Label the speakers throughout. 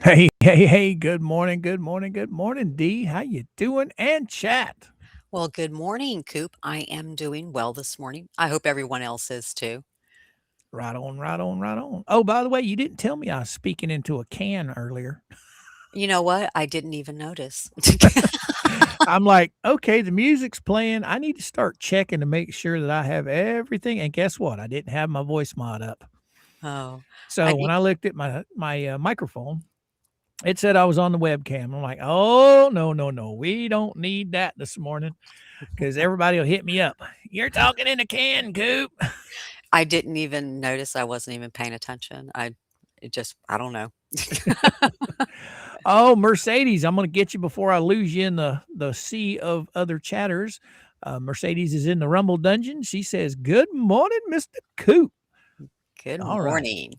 Speaker 1: Hey, hey, hey, good morning, good morning, good morning, D. How you doing? And chat.
Speaker 2: Well, good morning, Coop. I am doing well this morning. I hope everyone else is too.
Speaker 1: Right on, right on, right on. Oh, by the way, you didn't tell me I was speaking into a can earlier.
Speaker 2: You know what? I didn't even notice.
Speaker 1: I'm like, okay, the music's playing. I need to start checking to make sure that I have everything. And guess what? I didn't have my voice mod up.
Speaker 2: Oh, I
Speaker 1: So when
Speaker 2: need
Speaker 1: I looked at my microphone, it said I was on the webcam. I'm like, oh no, no, no, we don't need that this morning because everybody will hit me up. You're talking in a can, Coop.
Speaker 2: I didn't even notice. I wasn't even paying attention. I don't know.
Speaker 1: Oh, Mercedes, I'm going to get you before I lose you in the sea of other chatters. Mercedes is in the Rumble Dungeon. She says, "Good morning, Mr. Coop."
Speaker 2: Good
Speaker 1: All righty.
Speaker 2: morning.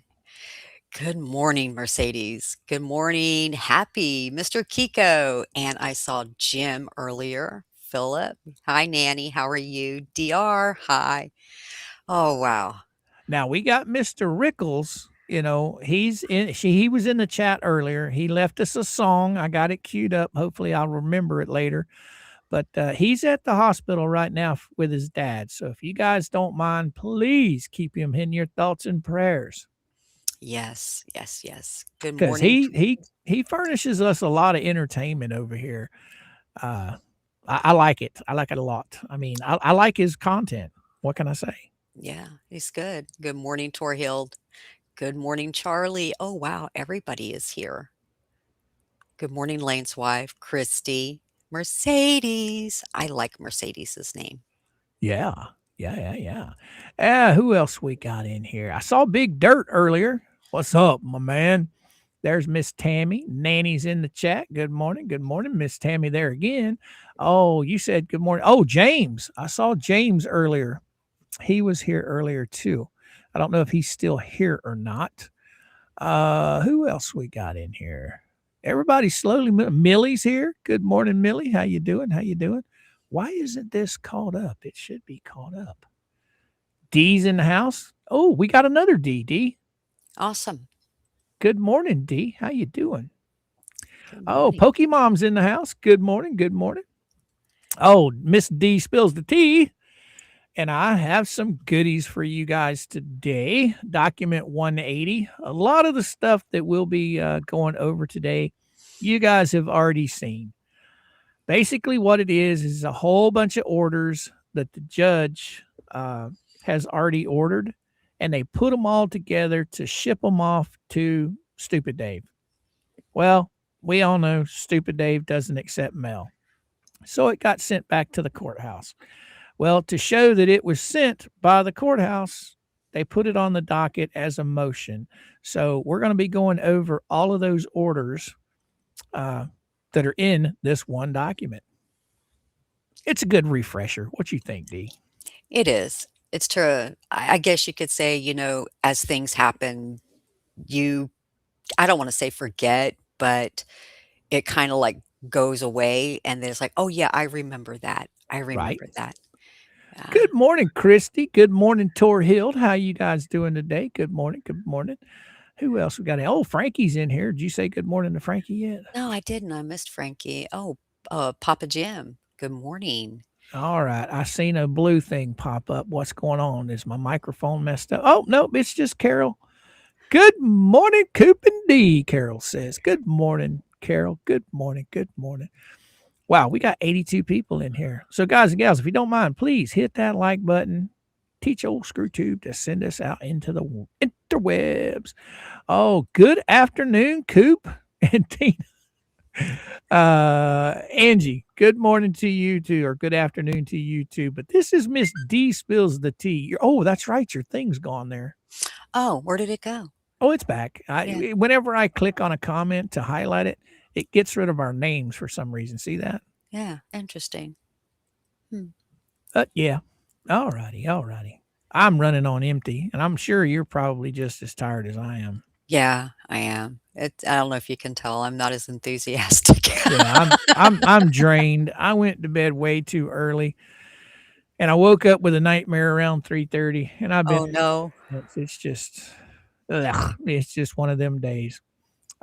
Speaker 2: Good morning, Mercedes. Good morning, happy Mr. Kiko. And I saw Jim earlier. Philip. Hi, Nanny. How are you? DR. Hi. Oh, wow.
Speaker 1: Now we got Mr. Rickles. You know, he was in the chat earlier. He left us a song. I got it queued up. Hopefully I'll remember it later. But he's at the hospital right now with his dad. So if you guys don't mind, please keep him in your thoughts and prayers.
Speaker 2: Yes, yes, yes. Good
Speaker 1: Because
Speaker 2: morning.
Speaker 1: he furnishes us a lot of entertainment over here. Uh, I like it. I like it a lot. I mean, I like his content. What can I say?
Speaker 2: Yeah, he's good. Good morning, Torhild. Good morning, Charlie. Oh, wow, everybody is here. Good morning, Lane's wife, Christy. Mercedes. I like Mercedes's name.
Speaker 1: Yeah, who else we got in here? I saw Big Dirt earlier. What's up, my man? There's Miss Tammy. Nanny's in the chat. Good morning, Miss Tammy. There again. Oh, you said good morning. Oh, James. I saw James earlier. He was here earlier too. I don't know if he's still here or not. Who else we got in here? Everybody slowly. Millie's here. Good morning, Millie. How you doing? How you doing? Why isn't this caught up? It should be caught up. D's in the house. Oh, we got another D. D.
Speaker 2: Awesome.
Speaker 1: Good morning, D. How you doing?
Speaker 2: Good
Speaker 1: Oh,
Speaker 2: morning.
Speaker 1: Pokemom's in the house. Good morning. Good morning. Oh, Miss D spills the tea. And I have some goodies for you guys today. Document 180. A lot of the stuff that we'll be going over today, you guys have already seen. Basically, what it is a whole bunch of orders that the judge has already ordered, and they put them all together to ship them off to Stupid Dave. Well, we all know Stupid Dave doesn't accept mail. So it got sent back to the courthouse. Well, to show that it was sent by the courthouse, they put it on the docket as a motion. So we're going to be going over all of those orders that are in this one document. It's a good refresher. What you think, D?
Speaker 2: It is. It's to, I guess you could say, as things happen, you, I don't want to say forget, but it kind of like goes away. And then it's like, oh, yeah, I remember that. I
Speaker 1: Right.
Speaker 2: remember that.
Speaker 1: Good morning, Christy. Good morning, Tor Hill. How you guys doing today? Good morning. Good morning. Who else we got? Oh, Frankie's in here. Did you say good morning to Frankie yet?
Speaker 2: No, I didn't. I missed Frankie. Oh, Papa Jim. Good morning.
Speaker 1: All right. I seen a blue thing pop up. What's going on? Is my microphone messed up? Oh, nope. It's just Carol. Good morning, Coop and D, Carol says. Good morning, Carol. Good morning. Good morning. Wow, we got 82 people in here. So, guys and gals, if you don't mind, please hit that like button. Teach old ScrewTube to send us out into the interwebs. Oh, good afternoon, Coop and Tina. Angie, good morning to you too, or good afternoon to you too. But this is Miss D spills the tea. Oh, that's right. Your thing's gone there.
Speaker 2: Oh, where did it go?
Speaker 1: Oh, it's back.
Speaker 2: Yeah.
Speaker 1: Whenever I click on a comment to highlight it, it gets rid of our names for some reason. See that?
Speaker 2: Yeah. Interesting. Hmm.
Speaker 1: Yeah. All righty. All righty. I'm running on empty, and I'm sure you're probably just as tired as I am.
Speaker 2: Yeah, I am. I don't know if you can tell. I'm not as enthusiastic.
Speaker 1: Yeah, I'm drained. I went to bed way too early, and I woke up with a nightmare around 3:30, and I've been
Speaker 2: Oh, no.
Speaker 1: it's just ugh, it's just one of them days.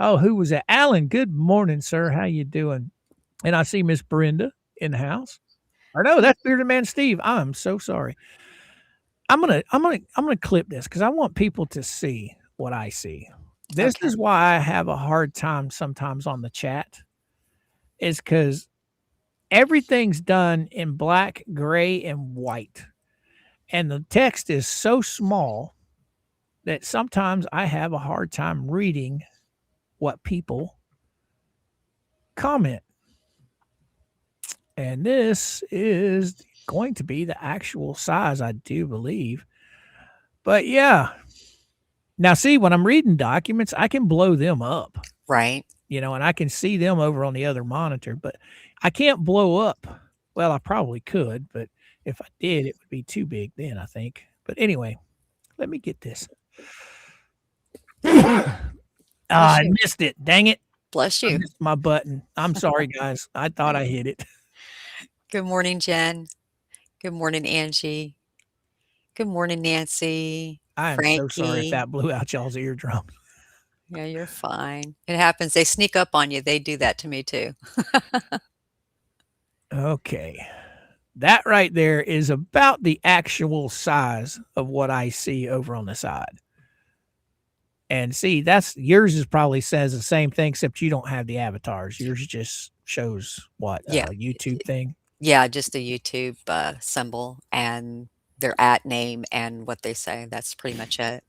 Speaker 1: Oh, who was that? Alan, good morning, sir. How you doing? And I see Miss Brenda in the house. Or no, that's Bearded Man Steve. I'm so sorry. I'm gonna clip this because I want people to see what I see. This
Speaker 2: Okay.
Speaker 1: is why I have a hard time sometimes on the chat, is because everything's done in black, gray, and white. And the text is so small that sometimes I have a hard time reading what people comment. And this is going to be the actual size, I do believe. But yeah. Now, see, when I'm reading documents, I can blow them up,
Speaker 2: Right.
Speaker 1: and I can see them over on the other monitor, but I can't blow up. Well, I probably could, but if I did, it would be too big then, I think. But anyway, let me get this.
Speaker 2: Bless
Speaker 1: I
Speaker 2: you.
Speaker 1: missed it. Dang it.
Speaker 2: Bless
Speaker 1: I
Speaker 2: you.
Speaker 1: missed my button. I'm sorry, guys. I thought I hit it.
Speaker 2: Good morning, Jen. Good morning, Angie. Good morning, Nancy.
Speaker 1: I am so sorry if
Speaker 2: Frankie.
Speaker 1: that blew out y'all's eardrum.
Speaker 2: Yeah, you're fine. It happens. They sneak up on you. They do that to me too.
Speaker 1: Okay. That right there is about the actual size of what I see over on the side. And see, that's yours is probably says the same thing, except you don't have the avatars. Yours just shows what
Speaker 2: Yeah.
Speaker 1: YouTube thing.
Speaker 2: Yeah, just a YouTube symbol and their at name and what they say. That's pretty much it.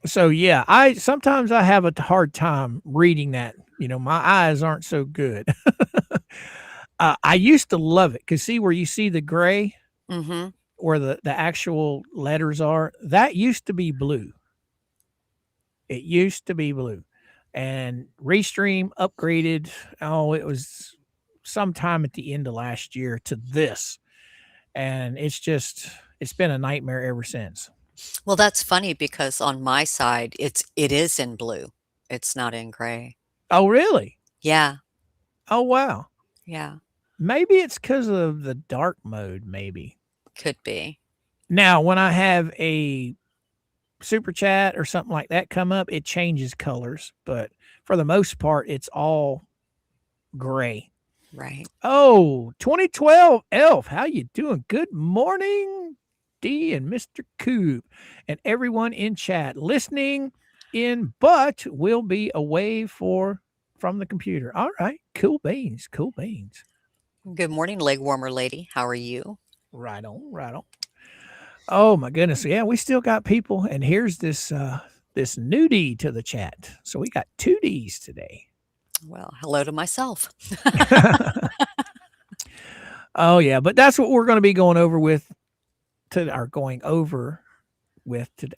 Speaker 1: So yeah, I sometimes I have a hard time reading that. My eyes aren't so good. I used to love it because see where you see the gray,
Speaker 2: Mm-hmm.
Speaker 1: where the actual letters are. That used to be blue. It used to be blue, and Restream upgraded. Oh, it was sometime at the end of last year to this, and it's been a nightmare ever since.
Speaker 2: Well, that's funny because on my side, it is in blue. It's not in gray.
Speaker 1: Oh, really?
Speaker 2: Yeah,
Speaker 1: Oh, wow.
Speaker 2: yeah,
Speaker 1: Maybe it's because of the dark mode. Maybe
Speaker 2: could be.
Speaker 1: now when I have a super chat or something like that come up, it changes colors, but for the most part, it's all gray.
Speaker 2: Right.
Speaker 1: Oh, 2012 Elf, how you doing? Good morning, D and MrCoop, and everyone in chat listening in, but will be away from the computer. All right, cool beans, cool beans.
Speaker 2: Good morning, leg warmer lady. How are you?
Speaker 1: Right on, right on. Oh my goodness, yeah, we still got people, and here's this new D to the chat. So we got two Ds today.
Speaker 2: Well, hello to myself.
Speaker 1: Oh yeah, but that's what we're going to be going over with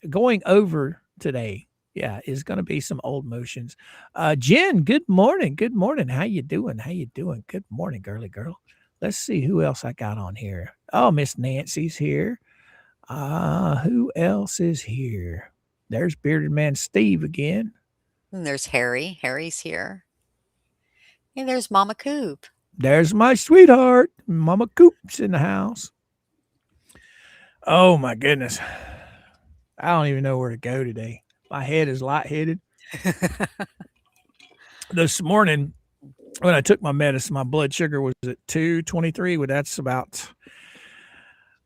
Speaker 1: going over today. Yeah, is going to be some old motions. Jen, good morning. Good morning. How you doing? How you doing? Good morning, girly girl. Let's see who else I got on here. Oh, Miss Nancy's here. Who else is here? There's Bearded Man Steve again.
Speaker 2: And there's Harry. Harry's here. And there's Mama Coop.
Speaker 1: There's my sweetheart. Mama Coop's in the house. Oh my goodness. I don't even know where to go today. My head is lightheaded. This morning, when I took my medicine, my blood sugar was at 223. Well, that's about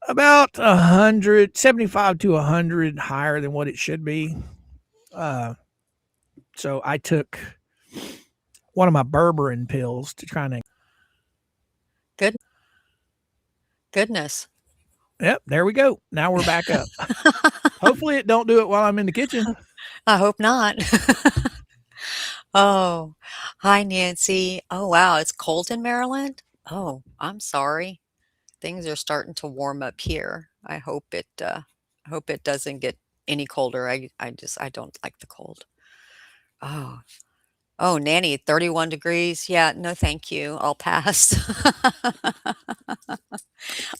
Speaker 1: 175 to 100 higher than what it should be. So I took one of my berberine pills to try and.
Speaker 2: Good. Goodness.
Speaker 1: Yep, there we go. Now we're back up. Hopefully it don't do it while I'm in the kitchen.
Speaker 2: I hope not. Oh, hi, Nancy. Oh, wow. It's cold in Maryland? Oh, I'm sorry. Things are starting to warm up here. I hope it doesn't get any colder. I don't like the cold. Oh, oh, Nanny, 31 degrees. Yeah, no, thank you. I'll pass.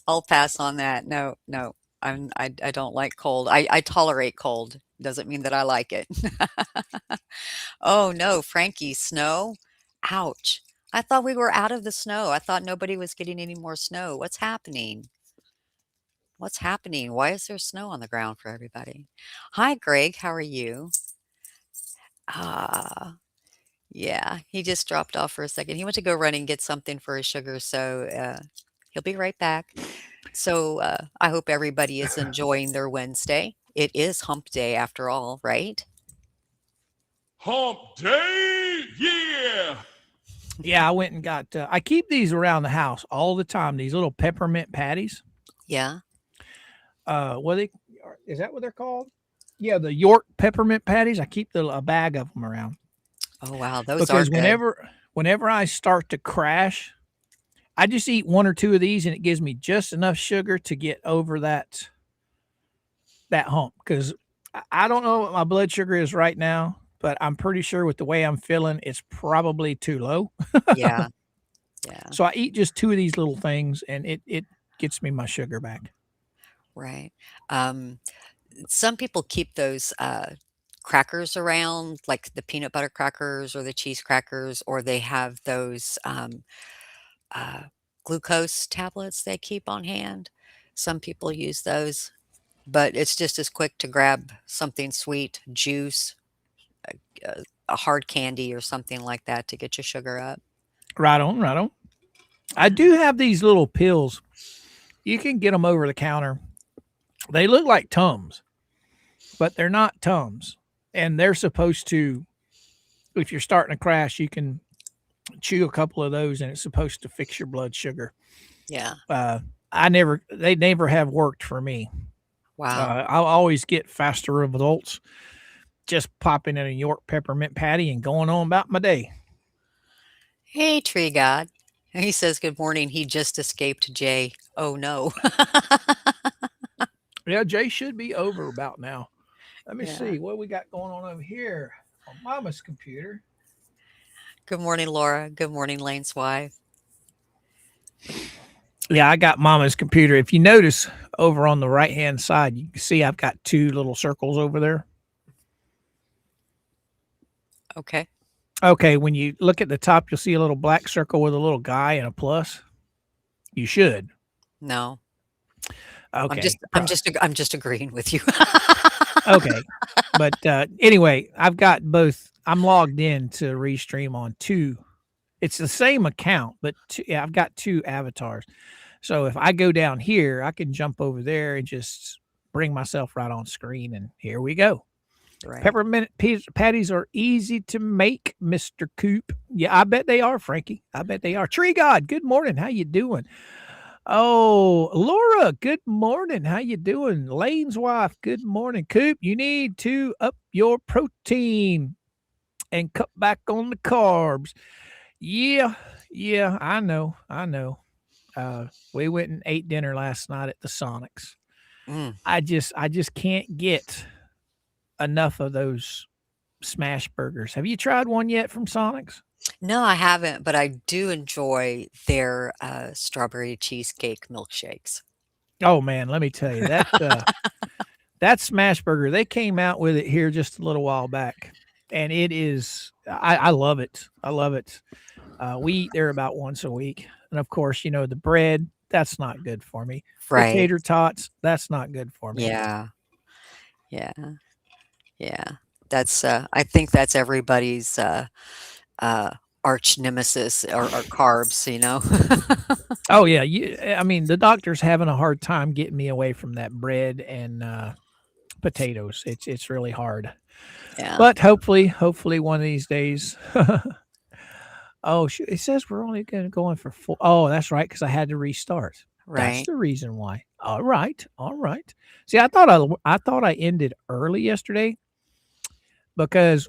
Speaker 2: I'll pass on that. No, no, I don't like cold. I tolerate cold. Doesn't mean that I like it. Oh no, Frankie, snow? Ouch. I thought we were out of the snow. I thought nobody was getting any more snow. What's happening? What's happening? Why is there snow on the ground for everybody? Hi, Greg. How are you? Ah, Yeah, he just dropped off for a second. He went to go run and get something for his sugar, so, he'll be right back. So, I hope everybody is enjoying their Wednesday. It is hump day after all, right?
Speaker 3: Hump day, yeah.
Speaker 1: Yeah, I went and got. I keep these around the house all the time. These little peppermint patties.
Speaker 2: Yeah.
Speaker 1: What they is that what they're called? Yeah, the York peppermint patties. I keep a bag of them around
Speaker 2: Oh, wow, those are
Speaker 1: because
Speaker 2: good.
Speaker 1: whenever I start to crash, I just eat one or two of these, and it gives me just enough sugar to get over that hump. Because I don't know what my blood sugar is right now, but I'm pretty sure with the way I'm feeling, it's probably too low.
Speaker 2: Yeah, yeah,
Speaker 1: So I eat just two of these little things, and it gets me my sugar back.
Speaker 2: right. Um, some people keep those, crackers around, like the peanut butter crackers or the cheese crackers, or they have those, uh, glucose tablets they keep on hand. Some people use those, but it's just as quick to grab something sweet, juice, a hard candy or something like that to get your sugar up.
Speaker 1: Right on, right on. I do have these little pills. You can get them over the counter. They look like Tums, but they're not Tums. And they're supposed to, if you're starting to crash, you can chew a couple of those and it's supposed to fix your blood sugar.
Speaker 2: Yeah.
Speaker 1: They never have worked for me.
Speaker 2: Wow.
Speaker 1: I'll always get faster results just popping in a York peppermint patty and going on about my day.
Speaker 2: Hey, tree god. He says, good morning. He just escaped Jay. Oh, no.
Speaker 1: Yeah, Jay should be over about now. Let me
Speaker 2: Yeah.
Speaker 1: see what we got going on over here on Mama's computer.
Speaker 2: Good morning, Laura. Good morning, Lane's wife.
Speaker 1: Yeah, I got Mama's computer. If you notice over on the right hand side, you can see I've got two little circles over there.
Speaker 2: Okay.
Speaker 1: Okay, when you look at the top, you'll see a little black circle with a little guy and a plus. You should.
Speaker 2: No.
Speaker 1: Okay.
Speaker 2: I'm just agreeing with you.
Speaker 1: Okay. But anyway, I've got both. I'm logged in to Restream on two. It's the same account, but I've got two avatars. So if I go down here, I can jump over there and just bring myself right on screen, and here we go.
Speaker 2: Right.
Speaker 1: Peppermint patties are easy to make, Mr. Coop. Yeah, I bet they are, Frankie. I bet they are. Tree God, good morning. How you doing? Oh, Laura, good morning. How you doing? Lane's wife, good morning. Coop, you need to up your protein and cut back on the carbs. Yeah, I know. We went and ate dinner last night at the Sonics.
Speaker 2: Mm.
Speaker 1: I just can't get enough of those smash burgers. Have you tried one yet from Sonics?
Speaker 2: No, I haven't, but I do enjoy their strawberry cheesecake milkshakes.
Speaker 1: Oh man, let me tell you that smash burger. They came out with it here just a little while back, and it is. I love it. I love it. We eat there about once a week, and of course, the bread. That's not good for me.
Speaker 2: Right.
Speaker 1: The tater tots. That's not good for me.
Speaker 2: Yeah. Yeah. Yeah. That's I think that's everybody's arch nemesis or carbs,
Speaker 1: Oh yeah, I mean the doctor's having a hard time getting me away from that bread and potatoes. It's really hard.
Speaker 2: Yeah.
Speaker 1: But hopefully one of these days. Oh, it says we're only going to go in for 4. Oh, that's right, because I had to restart. That's
Speaker 2: Right.
Speaker 1: the reason why. All right. See, I thought I ended early yesterday because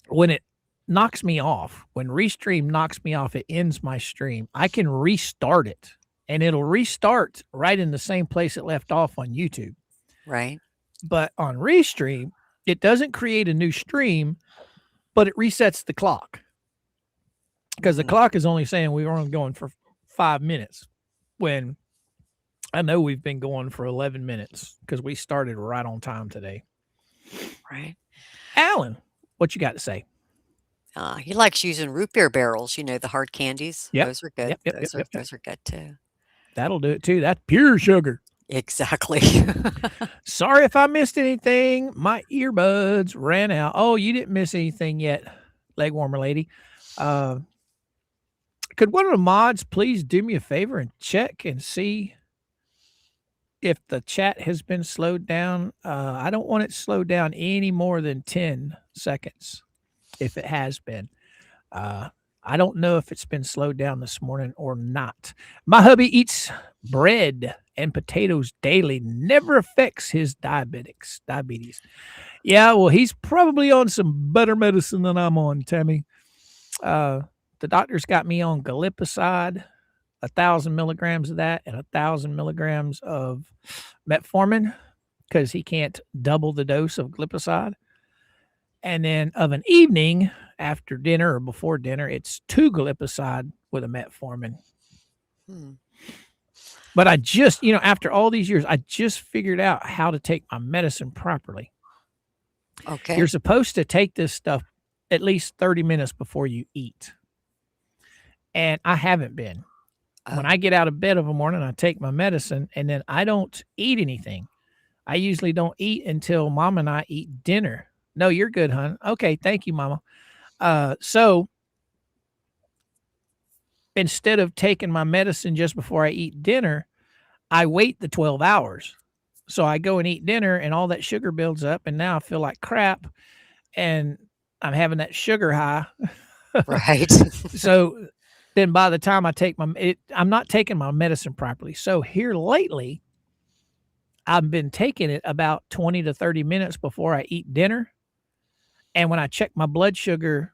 Speaker 1: when it knocks me off, when Restream knocks me off, it ends my stream. I can restart it, and it'll restart right in the same place it left off on YouTube.
Speaker 2: Right.
Speaker 1: But on Restream, it doesn't create a new stream, but it resets the clock. Because the clock is only saying we were only going for 5 minutes when I know we've been going for 11 minutes because we started right on time today.
Speaker 2: Right.
Speaker 1: Alan, what you got to say?
Speaker 2: He likes using root beer barrels, the hard candies.
Speaker 1: Yep.
Speaker 2: Those are good.
Speaker 1: Yep.
Speaker 2: Those are good too.
Speaker 1: That'll do it too. That's pure sugar.
Speaker 2: Exactly.
Speaker 1: Sorry if I missed anything. My earbuds ran out. Oh, you didn't miss anything yet. leg warmer lady. Uh, could one of the mods please do me a favor and check and see if the chat has been slowed down? I don't want it slowed down any more than 10 seconds if it has been. I don't know if it's been slowed down this morning or not. My hubby eats bread and potatoes daily, never affects his diabetes. Yeah, well, he's probably on some better medicine than I'm on, Tammy. The doctor's got me on glipizide, 1,000 milligrams of that, and 1,000 milligrams of metformin because he can't double the dose of glipizide. And then of an evening after dinner or before dinner, it's 2 glipizide with a metformin.
Speaker 2: Hmm.
Speaker 1: But I just, after all these years, I just figured out how to take my medicine properly.
Speaker 2: Okay.
Speaker 1: You're supposed to take this stuff at least 30 minutes before you eat. And I haven't been. When I get out of bed of a morning, I take my medicine and then I don't eat anything. I usually don't eat until Mom and I eat dinner. No, you're good, hon. Okay, thank you, Mama. So instead of taking my medicine just before I eat dinner, I wait the 12 hours. So I go and eat dinner and all that sugar builds up and now I feel like crap and I'm having that sugar high.
Speaker 2: Right.
Speaker 1: So then by the time I take I'm not taking my medicine properly. So here lately, I've been taking it about 20 to 30 minutes before I eat dinner. And when I check my blood sugar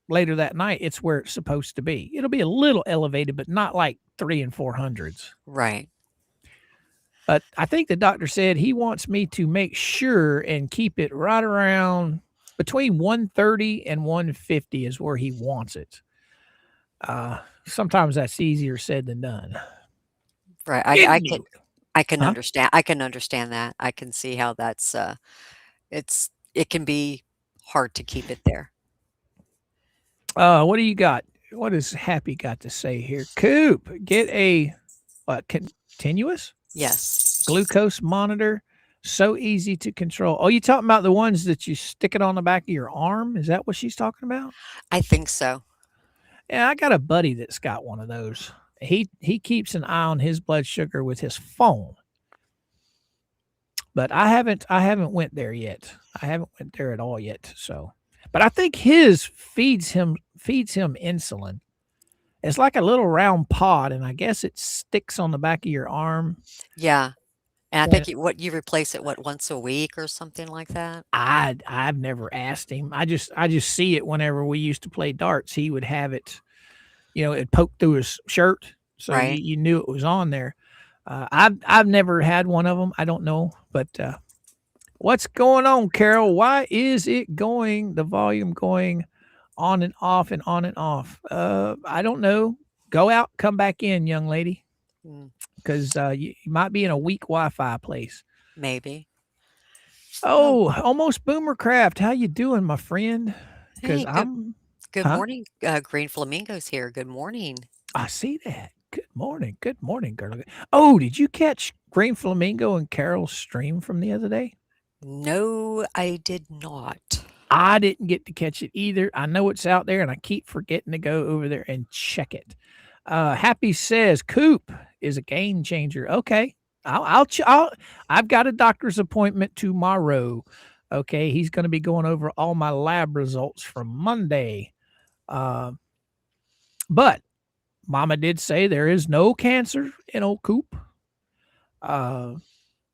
Speaker 1: later that night, it's where it's supposed to be. It'll be a little elevated, but not like 300s and 400s.
Speaker 2: Right.
Speaker 1: But I think the doctor said he wants me to make sure and keep it right around between 130 and 150 is where he wants it. Sometimes that's easier said than done.
Speaker 2: Right. I
Speaker 1: Yinyoo.
Speaker 2: can
Speaker 1: Huh?
Speaker 2: understand. I can understand that. I can see how that's it can be hard to keep it there.
Speaker 1: What do you got? What does Happy got to say here? Coop, get a continuous
Speaker 2: Yes.
Speaker 1: glucose monitor. So easy to control. Oh, you talking about the ones that you stick it on the back of your arm? Is that what she's talking about?
Speaker 2: I think so.
Speaker 1: Yeah, I got a buddy that's got one of those. He keeps an eye on his blood sugar with his phone. But I haven't went there yet. I haven't went there at all yet. So, but I think his feeds him insulin. It's like a little round pod, and I guess it sticks on the back of your arm.
Speaker 2: Yeah. And I
Speaker 1: And
Speaker 2: think you replace it once a week or something like that?
Speaker 1: I've never asked him. I just see it whenever we used to play darts. He would have it, it poked through his shirt, so
Speaker 2: Right.
Speaker 1: you knew it was on there. I've never had one of them. I don't know, but what's going on, Carol? Why is it the volume going on and off and on and off? I don't know. Go out, come back in, young lady,
Speaker 2: Mm,
Speaker 1: because you might be in a weak Wi-Fi place.
Speaker 2: maybe.
Speaker 1: Oh, almost Boomercraft. How you doing, my friend? Because
Speaker 2: Hey,
Speaker 1: I'm,
Speaker 2: good
Speaker 1: huh?
Speaker 2: morning. Green Flamingos here. Good morning.
Speaker 1: I see that. Good morning, girl. Oh, did you catch Green Flamingo and Carol's stream from the other day?
Speaker 2: No, I did not.
Speaker 1: I didn't get to catch it either. I know it's out there, and I keep forgetting to go over there and check it. Happy says Coop is a game changer. Okay, I've got a doctor's appointment tomorrow. Okay, he's going to be going over all my lab results from Monday. But Mama did say there is no cancer in old Coop.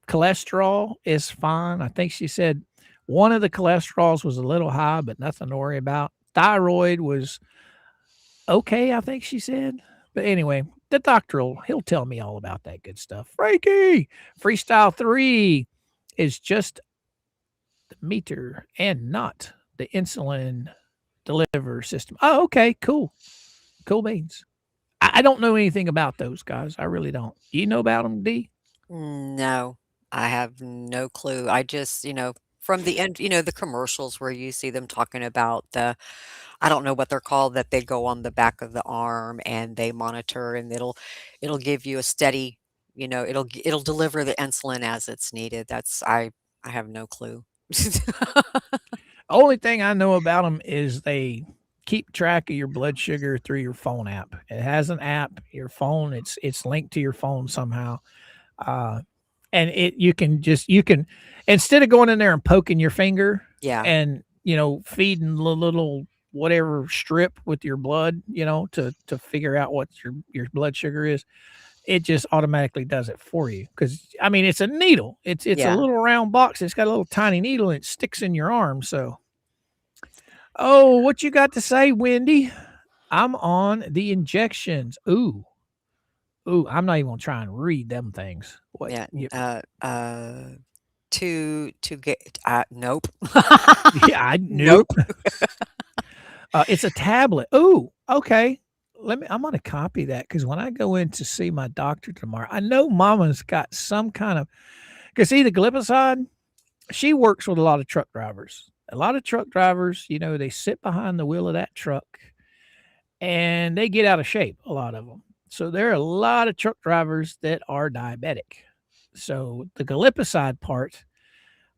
Speaker 1: Cholesterol is fine. I think she said one of the cholesterols was a little high, but nothing to worry about. Thyroid was okay, I think she said. But anyway, the doctor he'll tell me all about that good stuff. Frankie, Freestyle 3 is just the meter and not the insulin deliver system. Oh, okay, cool. Cool beans. I don't know anything about those guys. I really don't. Do you know about them, D?
Speaker 2: No, I have no clue. I just, from the end, the commercials where you see them talking about I don't know what they're called, that they go on the back of the arm and they monitor and it'll give you a steady, it'll deliver the insulin as it's needed. I have no clue.
Speaker 1: Only thing I know about them is they keep track of your blood sugar through your phone app. It has an app, your phone, it's linked to your phone somehow. And you can instead of going in there and poking your finger
Speaker 2: Yeah.
Speaker 1: and feeding the little whatever strip with your blood, to figure out what your blood sugar is, it just automatically does it for you. Because I mean, it's a needle. It's a
Speaker 2: Yeah.
Speaker 1: little round box. It's got a little tiny needle and it sticks in your arm. So, oh, what you got to say, Wendy? I'm on the injections. Ooh, I'm not even gonna try and read them things. What?
Speaker 2: Yeah. To get nope.
Speaker 1: Yeah,
Speaker 2: Nope.
Speaker 1: nope. It's a tablet. Ooh, okay. I'm gonna copy that because when I go in to see my doctor tomorrow, I know Mama's got some kind of. Because see, the glipizide, she works with a lot of truck drivers. A lot of truck drivers, they sit behind the wheel of that truck, and they get out of shape. A lot of them. So there are a lot of truck drivers that are diabetic. So the glipizide part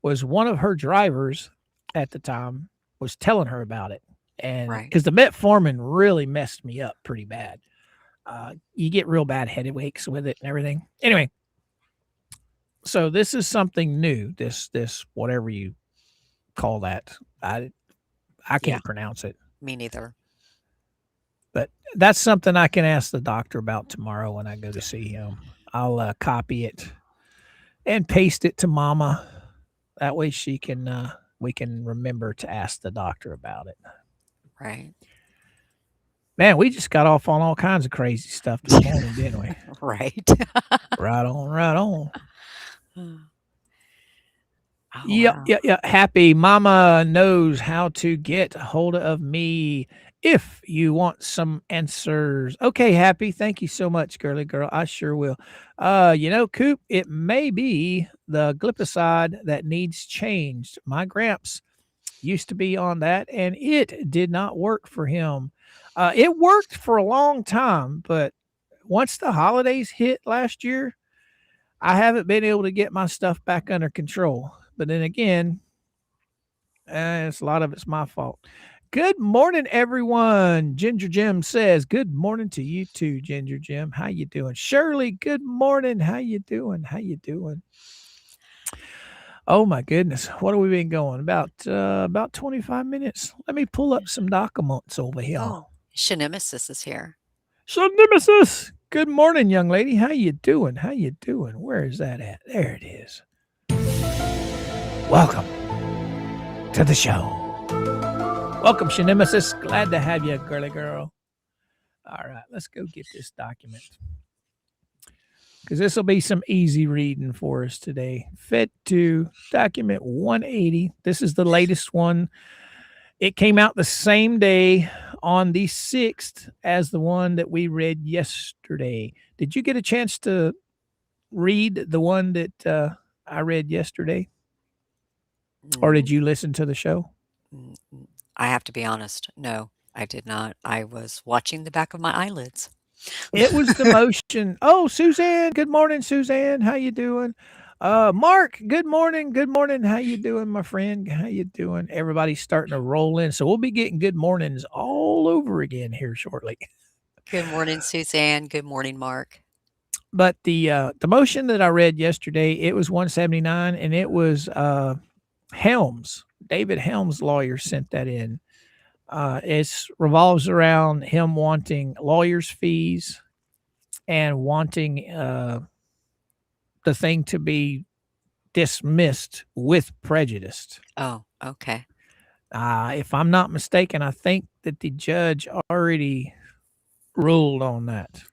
Speaker 1: was one of her drivers at the time was telling her about it. And
Speaker 2: Right.
Speaker 1: because the metformin really messed me up pretty bad. You get real bad headaches with it and everything. Anyway, so this is something new. This whatever you call that. I
Speaker 2: Yeah.
Speaker 1: can't pronounce it.
Speaker 2: Me neither.
Speaker 1: But that's something I can ask the doctor about tomorrow when I go to see him. I'll copy it and paste it to Mama. That way she can we can remember to ask the doctor about it.
Speaker 2: Right.
Speaker 1: Man, we just got off on all kinds of crazy stuff this morning, didn't we?
Speaker 2: Right.
Speaker 1: Right on, right on.
Speaker 2: Oh,
Speaker 1: Yep,
Speaker 2: wow.
Speaker 1: yep. Happy Mama knows how to get a hold of me if you want some answers. Okay, Happy. Thank you so much, girly girl. I sure will. Coop, it may be the glipizide that needs changed. My gramps used to be on that, and it did not work for him. It worked for a long time, but once the holidays hit last year, I haven't been able to get my stuff back under control. But then again, a lot of it's my fault. Good morning, everyone. Ginger Jim says, "Good morning to you too, Ginger Jim. How you doing?" Shirley, good morning. How you doing? How you doing? Oh my goodness, what have we been going about 25 minutes? Let me pull up some documents over here.
Speaker 2: Oh, Shennemesis is here.
Speaker 1: Nemesis, good morning, young lady. How you doing? How you doing? Where is that at? There it is. Welcome to the show. Welcome, Shennemesis. Glad to have you, girly girl. All right, let's go get this document. Because this will be some easy reading for us today. Fed to document 180. This is the latest one. It came out the same day on the 6th as the one that we read yesterday. Did you get a chance to read the one that I read yesterday? Or did you listen to the show?
Speaker 2: I have to be honest. No, I did not. I was watching the back of my eyelids.
Speaker 1: It was the motion. Oh, Suzanne. Good morning, Suzanne. How you doing? Mark, good morning. Good morning. How you doing, my friend? How you doing? Everybody's starting to roll in. So we'll be getting good mornings all over again here shortly.
Speaker 2: Good morning, Suzanne. Good morning, Mark.
Speaker 1: But the motion that I read yesterday, it was 179, and it was Helms. David Helms' lawyer sent that in. It revolves around him wanting lawyers' fees and wanting the thing to be dismissed with prejudice.
Speaker 2: Oh, okay.
Speaker 1: If I'm not mistaken, I think that the judge already ruled on that.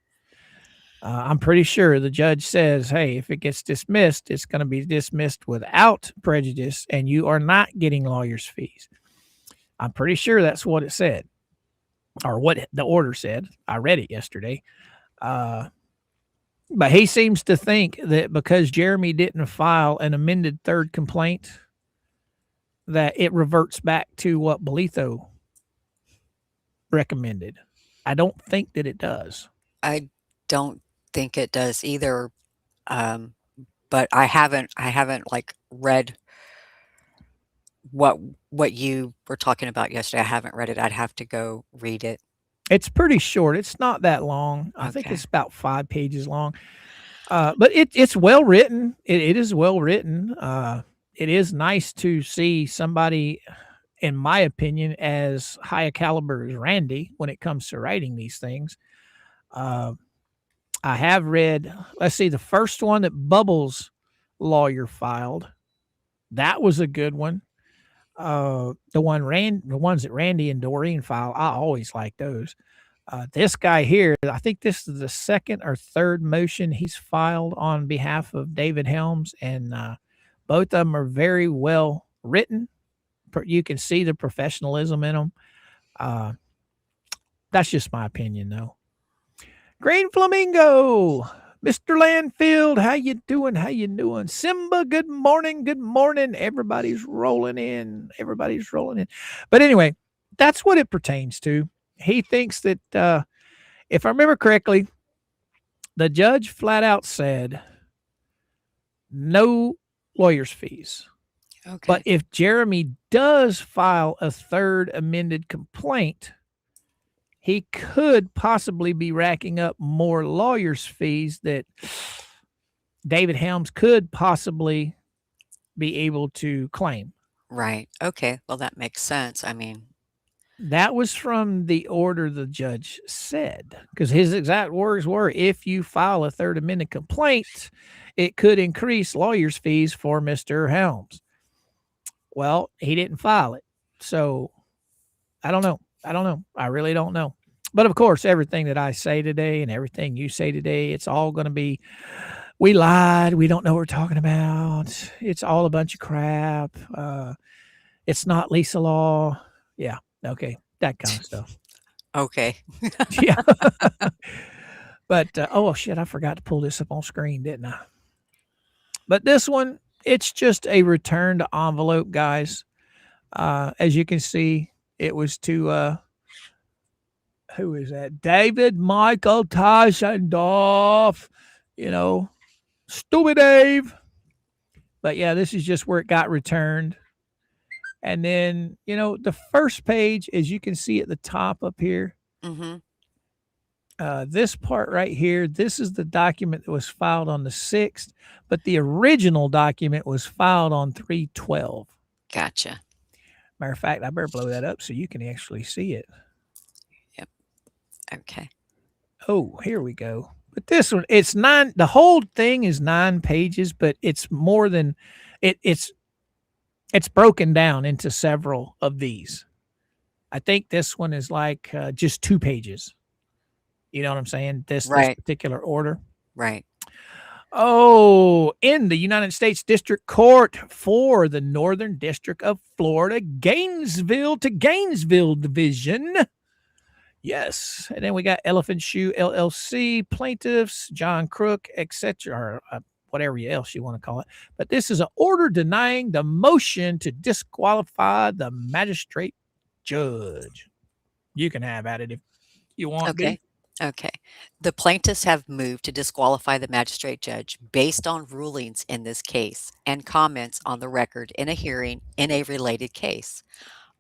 Speaker 1: I'm pretty sure the judge says, hey, if it gets dismissed, it's going to be dismissed without prejudice, and you are not getting lawyers' fees. I'm pretty sure that's what it said, or what the order said. I read it yesterday. But he seems to think that because Jeremy didn't file an amended third complaint, that it reverts back to what Belitho recommended. I don't think that it does.
Speaker 2: I don't think it does either. But I haven't like read what what you were talking about yesterday. I haven't read it. I'd have to go read it.
Speaker 1: It's pretty short. It's not that long. I think
Speaker 2: Okay.
Speaker 1: it's about 5 pages long. But it's well written. It is well written. It is nice to see somebody, in my opinion, as high a caliber as Randy when it comes to writing these things. Uh, I have read, let's see, the first one that Bubbles lawyer filed. That was a good one. The ones that Randy and Doreen file, I always like those. This guy here, I think this is the second or third motion he's filed on behalf of David Helms, and both of them are very well written. You can see the professionalism in them. That's just my opinion, though. Green Flamingo, Mr. Landfield, how you doing? How you doing? Simba, good morning. Good morning. Everybody's rolling in. Everybody's rolling in. But anyway, that's what it pertains to. He thinks that, if I remember correctly, the judge flat out said no lawyer's fees.
Speaker 2: Okay.
Speaker 1: But if Jeremy does file a third amended complaint, he could possibly be racking up more lawyer's fees that David Helms could possibly be able to claim.
Speaker 2: Right. Okay. Well, that makes sense. I mean,
Speaker 1: That was from the order the judge said, because his exact words were, if you file a third amended complaint, it could increase lawyer's fees for Mr. Helms. Well, he didn't file it. So I don't know. I really don't know. But of course, everything that I say today and everything you say today, it's all going to be, we lied. We don't know what we're talking about. It's all a bunch of crap. It's not Lisa Law. Yeah. Okay. That kind of stuff.
Speaker 2: okay.
Speaker 1: Yeah. But, oh, shit. I forgot to pull this up on screen, didn't I? But this one, it's just a returned envelope, guys. As you can see, it was to, who is that? David Michael Taschendorf, stupid Dave. But yeah, this is just where it got returned. And then, the first page, as you can see at the top up here,
Speaker 2: Mm-hmm.
Speaker 1: this part right here, this is the document that was filed on the 6th, but the original document was filed on 3/12.
Speaker 2: Gotcha.
Speaker 1: Matter of fact, I better blow that up so you can actually see it.
Speaker 2: Yep. Okay.
Speaker 1: Oh, here we go. But this one, it's 9. The whole thing is 9 pages, but it's more than it's broken down into several of these. I think this one is like just 2 pages. You know what I'm saying? This particular order.
Speaker 2: Right.
Speaker 1: Oh, in the United States District Court for the Northern District of Florida, Gainesville to Gainesville Division. Yes. And then we got Elephant Shoe LLC, plaintiffs, John Crook, etc., or whatever else you want to call it. But this is an order denying the motion to disqualify the magistrate judge. You can have at it if you want.
Speaker 2: Okay. Okay. The plaintiffs have moved to disqualify the magistrate judge based on rulings in this case and comments on the record in a hearing in a related case.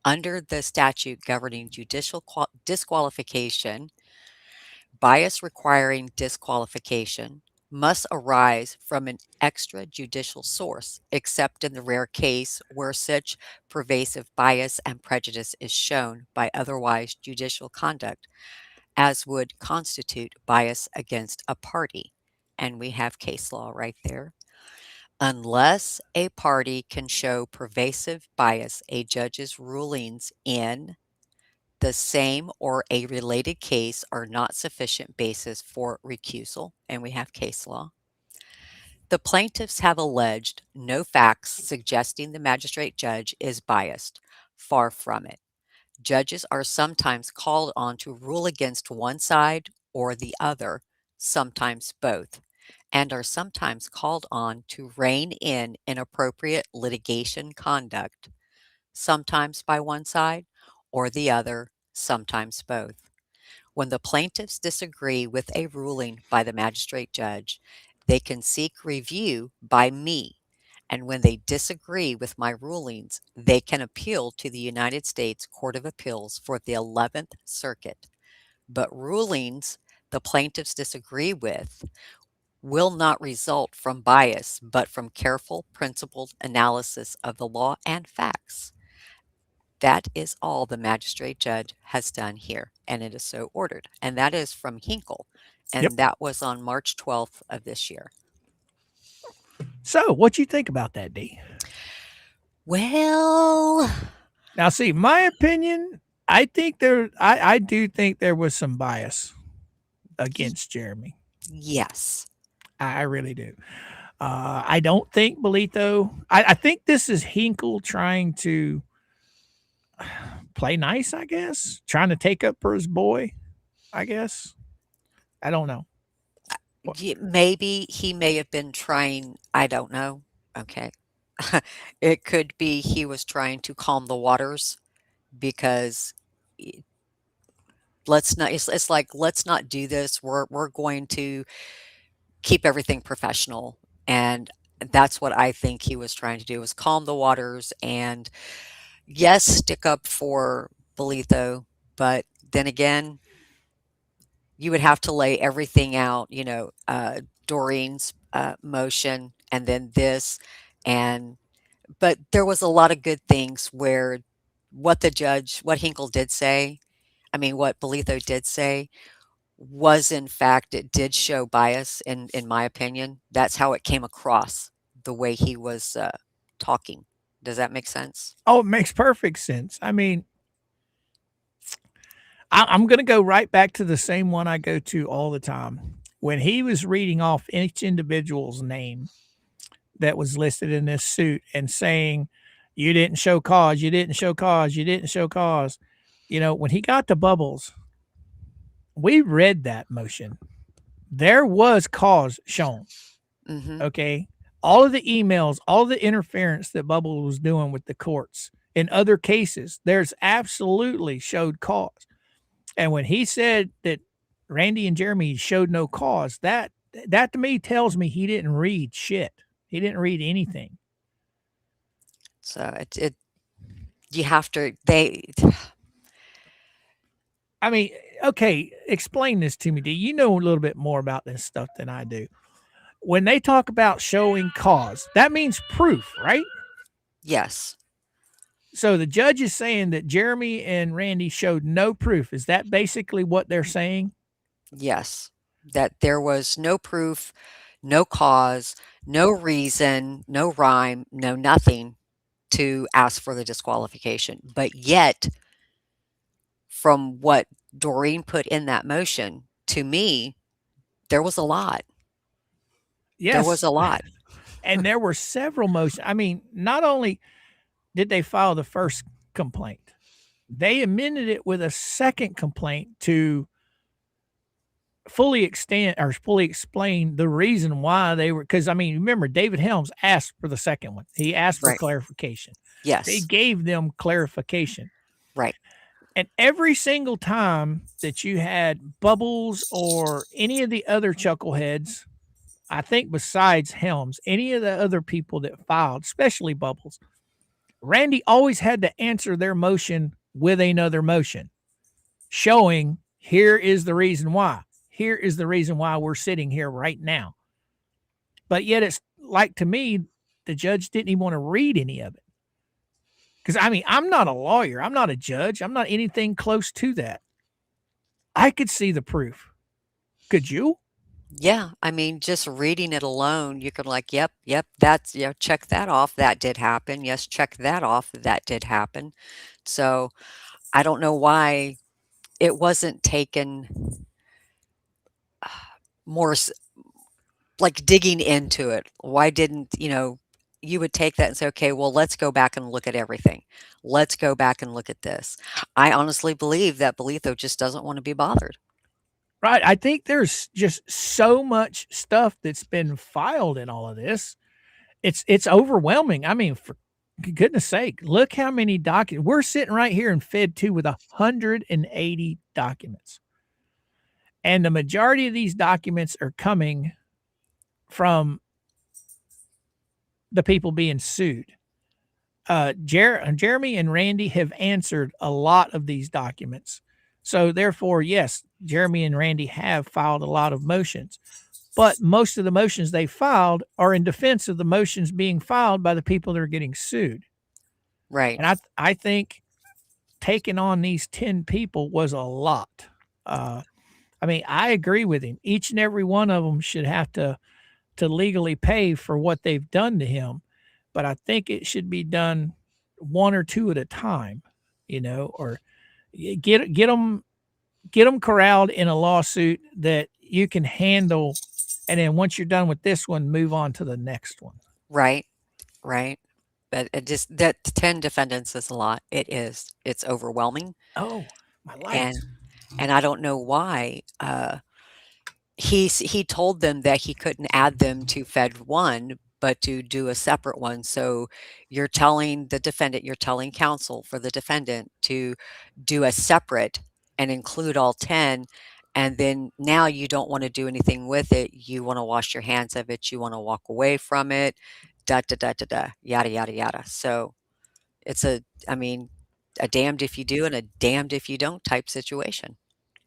Speaker 2: Under the statute governing judicial disqualification, bias requiring disqualification must arise from an extrajudicial source, except in the rare case where such pervasive bias and prejudice is shown by otherwise judicial conduct, as would constitute bias against a party. And we have case law right there. Unless a party can show pervasive bias, a judge's rulings in the same or a related case are not sufficient basis for recusal, and we have case law. The plaintiffs have alleged no facts suggesting the magistrate judge is biased. Far from it. Judges are sometimes called on to rule against one side or the other, sometimes both, and are sometimes called on to rein in inappropriate litigation conduct, sometimes by one side or the other, sometimes both. When the plaintiffs disagree with a ruling by the magistrate judge, they can seek review by me, and when they disagree with my rulings, they can appeal to the United States Court of Appeals for the 11th Circuit. But rulings the plaintiffs disagree with will not result from bias, but from careful, principled analysis of the law and facts. That is all the magistrate judge has done here, and it is so ordered. And that is from Hinkle,
Speaker 1: Yep.
Speaker 2: and that was on March 12th of this year.
Speaker 1: So, what you think about that, D?
Speaker 2: Well,
Speaker 1: Now, see, my opinion, I do think there was some bias against Jeremy.
Speaker 2: yes.
Speaker 1: I really do. I don't think Bolito. I think this is Hinkle trying to play nice, I guess, trying to take up for his boy, I guess. I don't know.
Speaker 2: Maybe he may have been trying, I don't know. Okay. It could be he was trying to calm the waters because it's like, let's not do this. We're going to keep everything professional. And that's what I think he was trying to do, was calm the waters and yes, stick up for Bolito, but then again, you would have to lay everything out, Doreen's motion and then this. But there was a lot of good things where what Hinkle did say, what Bolito did say was in fact, it did show bias in my opinion. That's how it came across, the way he was talking. Does that make sense?
Speaker 1: Oh, it makes perfect sense. I mean, I'm going to go right back to the same one I go to all the time. When he was reading off each individual's name that was listed in this suit and saying, you didn't show cause, you didn't show cause, you didn't show cause. When he got to Bubbles, we read that motion. There was cause shown.
Speaker 2: Mm-hmm.
Speaker 1: Okay. All of the emails, all the interference that Bubbles was doing with the courts in other cases, there's absolutely showed cause. And when he said that Randy and Jeremy showed no cause, that to me tells me he didn't read shit. He didn't read anything.
Speaker 2: So you have to,
Speaker 1: I mean, okay, explain this to me. Do you know a little bit more about this stuff than I do? When they talk about showing cause, that means proof, right?
Speaker 2: yes.
Speaker 1: So the judge is saying that Jeremy and Randy showed no proof. Is that basically what they're saying?
Speaker 2: Yes. That there was no proof, no cause, no reason, no rhyme, no nothing to ask for the disqualification. But yet, from what Doreen put in that motion, to me, there was a lot.
Speaker 1: Yes.
Speaker 2: There was a lot.
Speaker 1: And there were several motions. I mean, not only did they file the first complaint, they amended it with a second complaint to fully explain the reason why they were, because remember, David Helms asked for the second one. He asked for
Speaker 2: Right.
Speaker 1: clarification.
Speaker 2: Yes.
Speaker 1: They gave them clarification.
Speaker 2: Right.
Speaker 1: And every single time that you had Bubbles or any of the other chuckleheads, I think besides Helms, any of the other people that filed, especially Bubbles, Randy always had to answer their motion with another motion, showing here is the reason why. Here is the reason why we're sitting here right now. But yet it's like, to me, the judge didn't even want to read any of it. Because, I'm not a lawyer. I'm not a judge. I'm not anything close to that. I could see the proof. Could you?
Speaker 2: Yeah. Just reading it alone, you could yep, that's, check that off. That did happen. Yes, check that off. That did happen. So I don't know why it wasn't taken more digging into it. Why didn't, you would take that and say, okay, well, let's go back and look at everything. Let's go back and look at this. I honestly believe that Bolito just doesn't want to be bothered.
Speaker 1: Right. I think there's just so much stuff that's been filed in all of this. It's overwhelming. For goodness sake, look how many documents. We're sitting right here in Fed 2 with 180 documents. And the majority of these documents are coming from the people being sued. Jeremy and Randy have answered a lot of these documents. So therefore, yes, Jeremy and Randy have filed a lot of motions, but most of the motions they filed are in defense of the motions being filed by the people that are getting sued.
Speaker 2: Right.
Speaker 1: And I think taking on these 10 people was a lot. I mean, I agree with him. Each and every one of them should have to legally pay for what they've done to him. But I think it should be done one or two at a time, you know, or get them corralled in a lawsuit that you can handle. And then once you're done with this one, move on to the next one.
Speaker 2: Right. Right. But it just that 10 defendants is a lot. It is. It's overwhelming.
Speaker 1: Oh, my lights.
Speaker 2: And I don't know why. He told them that he couldn't add them to Fed 1, but to do a separate one. So you're telling the defendant, you're telling counsel for the defendant to do a separate and include all 10. And then now you don't want to do anything with it. You want to wash your hands of it. You want to walk away from it. Yada, yada, yada. So it's a damned if you do and a damned if you don't type situation.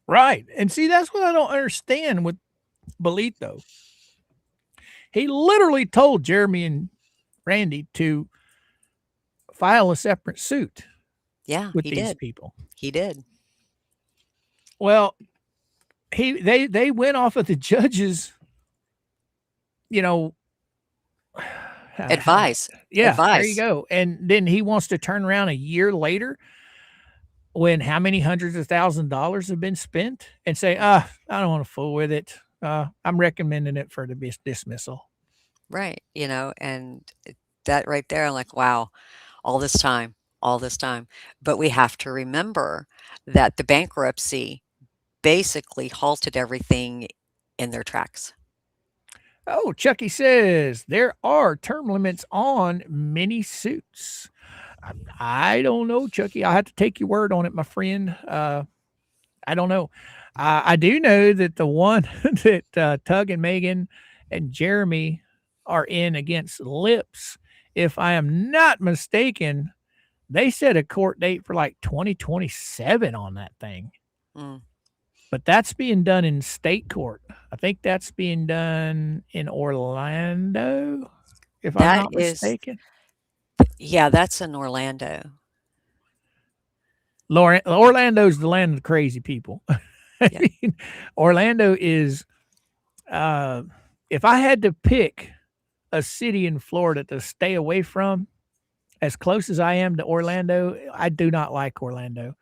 Speaker 1: Right. And see, that's what I don't understand with Bolito. He literally told Jeremy and Randy to file a separate suit.
Speaker 2: Yeah,
Speaker 1: with
Speaker 2: he
Speaker 1: these
Speaker 2: did.
Speaker 1: people.
Speaker 2: He did.
Speaker 1: Well, they went off of the judge's, you know,
Speaker 2: advice.
Speaker 1: Yeah,
Speaker 2: advice.
Speaker 1: There you go. And then he wants to turn around a year later when how many hundreds of $1,000s have been spent and say, I don't want to fool with it. I'm recommending it for the dismissal.
Speaker 2: Right. You know, and that right there, I'm like, wow, all this time. But we have to remember that the bankruptcy basically halted everything in their tracks.
Speaker 1: Oh, Chucky says there are term limits on mini suits. I don't know, Chucky. I'll have to take your word on it, my friend. I don't know. I do know that the one that Tug and Megan and Jeremy are in against Lips, if I am not mistaken, they set a court date for like 2027 on that thing.
Speaker 2: Mm.
Speaker 1: But that's being done in state court. I think that's being done in Orlando, if I'm not mistaken.
Speaker 2: Yeah, that's in Orlando.
Speaker 1: Orlando's the land of the crazy people. I
Speaker 2: Yeah.
Speaker 1: mean, Orlando is, if I had to pick a city in Florida to stay away from, as close as I am to Orlando, I do not like Orlando.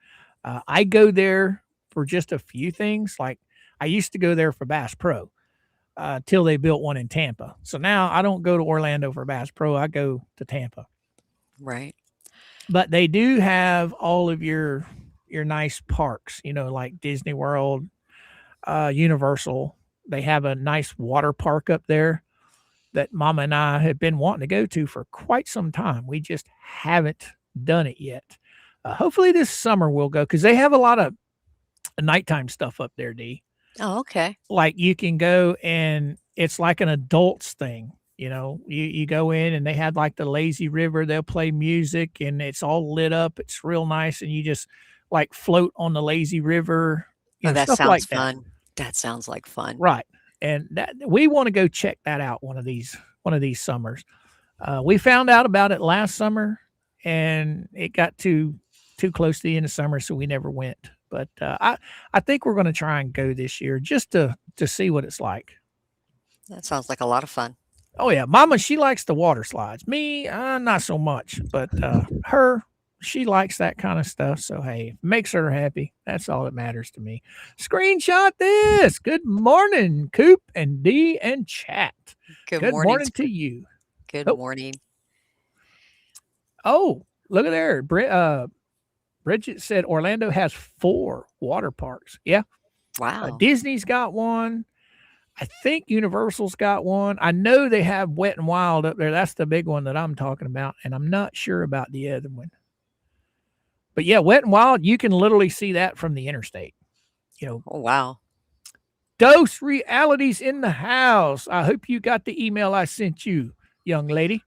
Speaker 1: I go there for just a few things. Like I used to go there for Bass Pro till they built one in Tampa. So now I don't go to Orlando for Bass Pro. I go to Tampa.
Speaker 2: Right.
Speaker 1: But they do have all of your nice parks, you know, like Disney World, Universal. They have a nice water park up there that Mama and I have been wanting to go to for quite some time. We just haven't done it yet. Hopefully this summer we'll go because they have a lot of nighttime stuff up there, D.
Speaker 2: Oh, okay.
Speaker 1: Like you can go and it's like an adults thing. You know, you go in and they have like the lazy river. They'll play music and it's all lit up. It's real nice. And you just like float on the lazy river.
Speaker 2: Oh, that
Speaker 1: stuff
Speaker 2: sounds
Speaker 1: like
Speaker 2: fun. That sounds like fun.
Speaker 1: Right. And that we want to go check that out one of these summers. We found out about it last summer and it got too close to the end of summer, so we never went. But I think we're going to try and go this year just to see what it's like.
Speaker 2: That sounds like a lot of fun.
Speaker 1: Oh yeah, Mama, she likes the water slides. Me, not so much. But her, she likes that kind of stuff. So hey, makes her happy. That's all that matters to me. Screenshot this. Good morning, Coop and D and chat.
Speaker 2: Good
Speaker 1: morning to you.
Speaker 2: Good morning.
Speaker 1: Oh, look at there. Bridget said Orlando has 4 water parks. Yeah.
Speaker 2: Wow.
Speaker 1: Disney's got one. I think Universal's got one. I know they have Wet and Wild up there. That's the big one that I'm talking about. And I'm not sure about the other one. But yeah, Wet and Wild, you can literally see that from the interstate. You know.
Speaker 2: Oh, wow.
Speaker 1: Dose Realities in the house. I hope you got the email I sent you, young lady.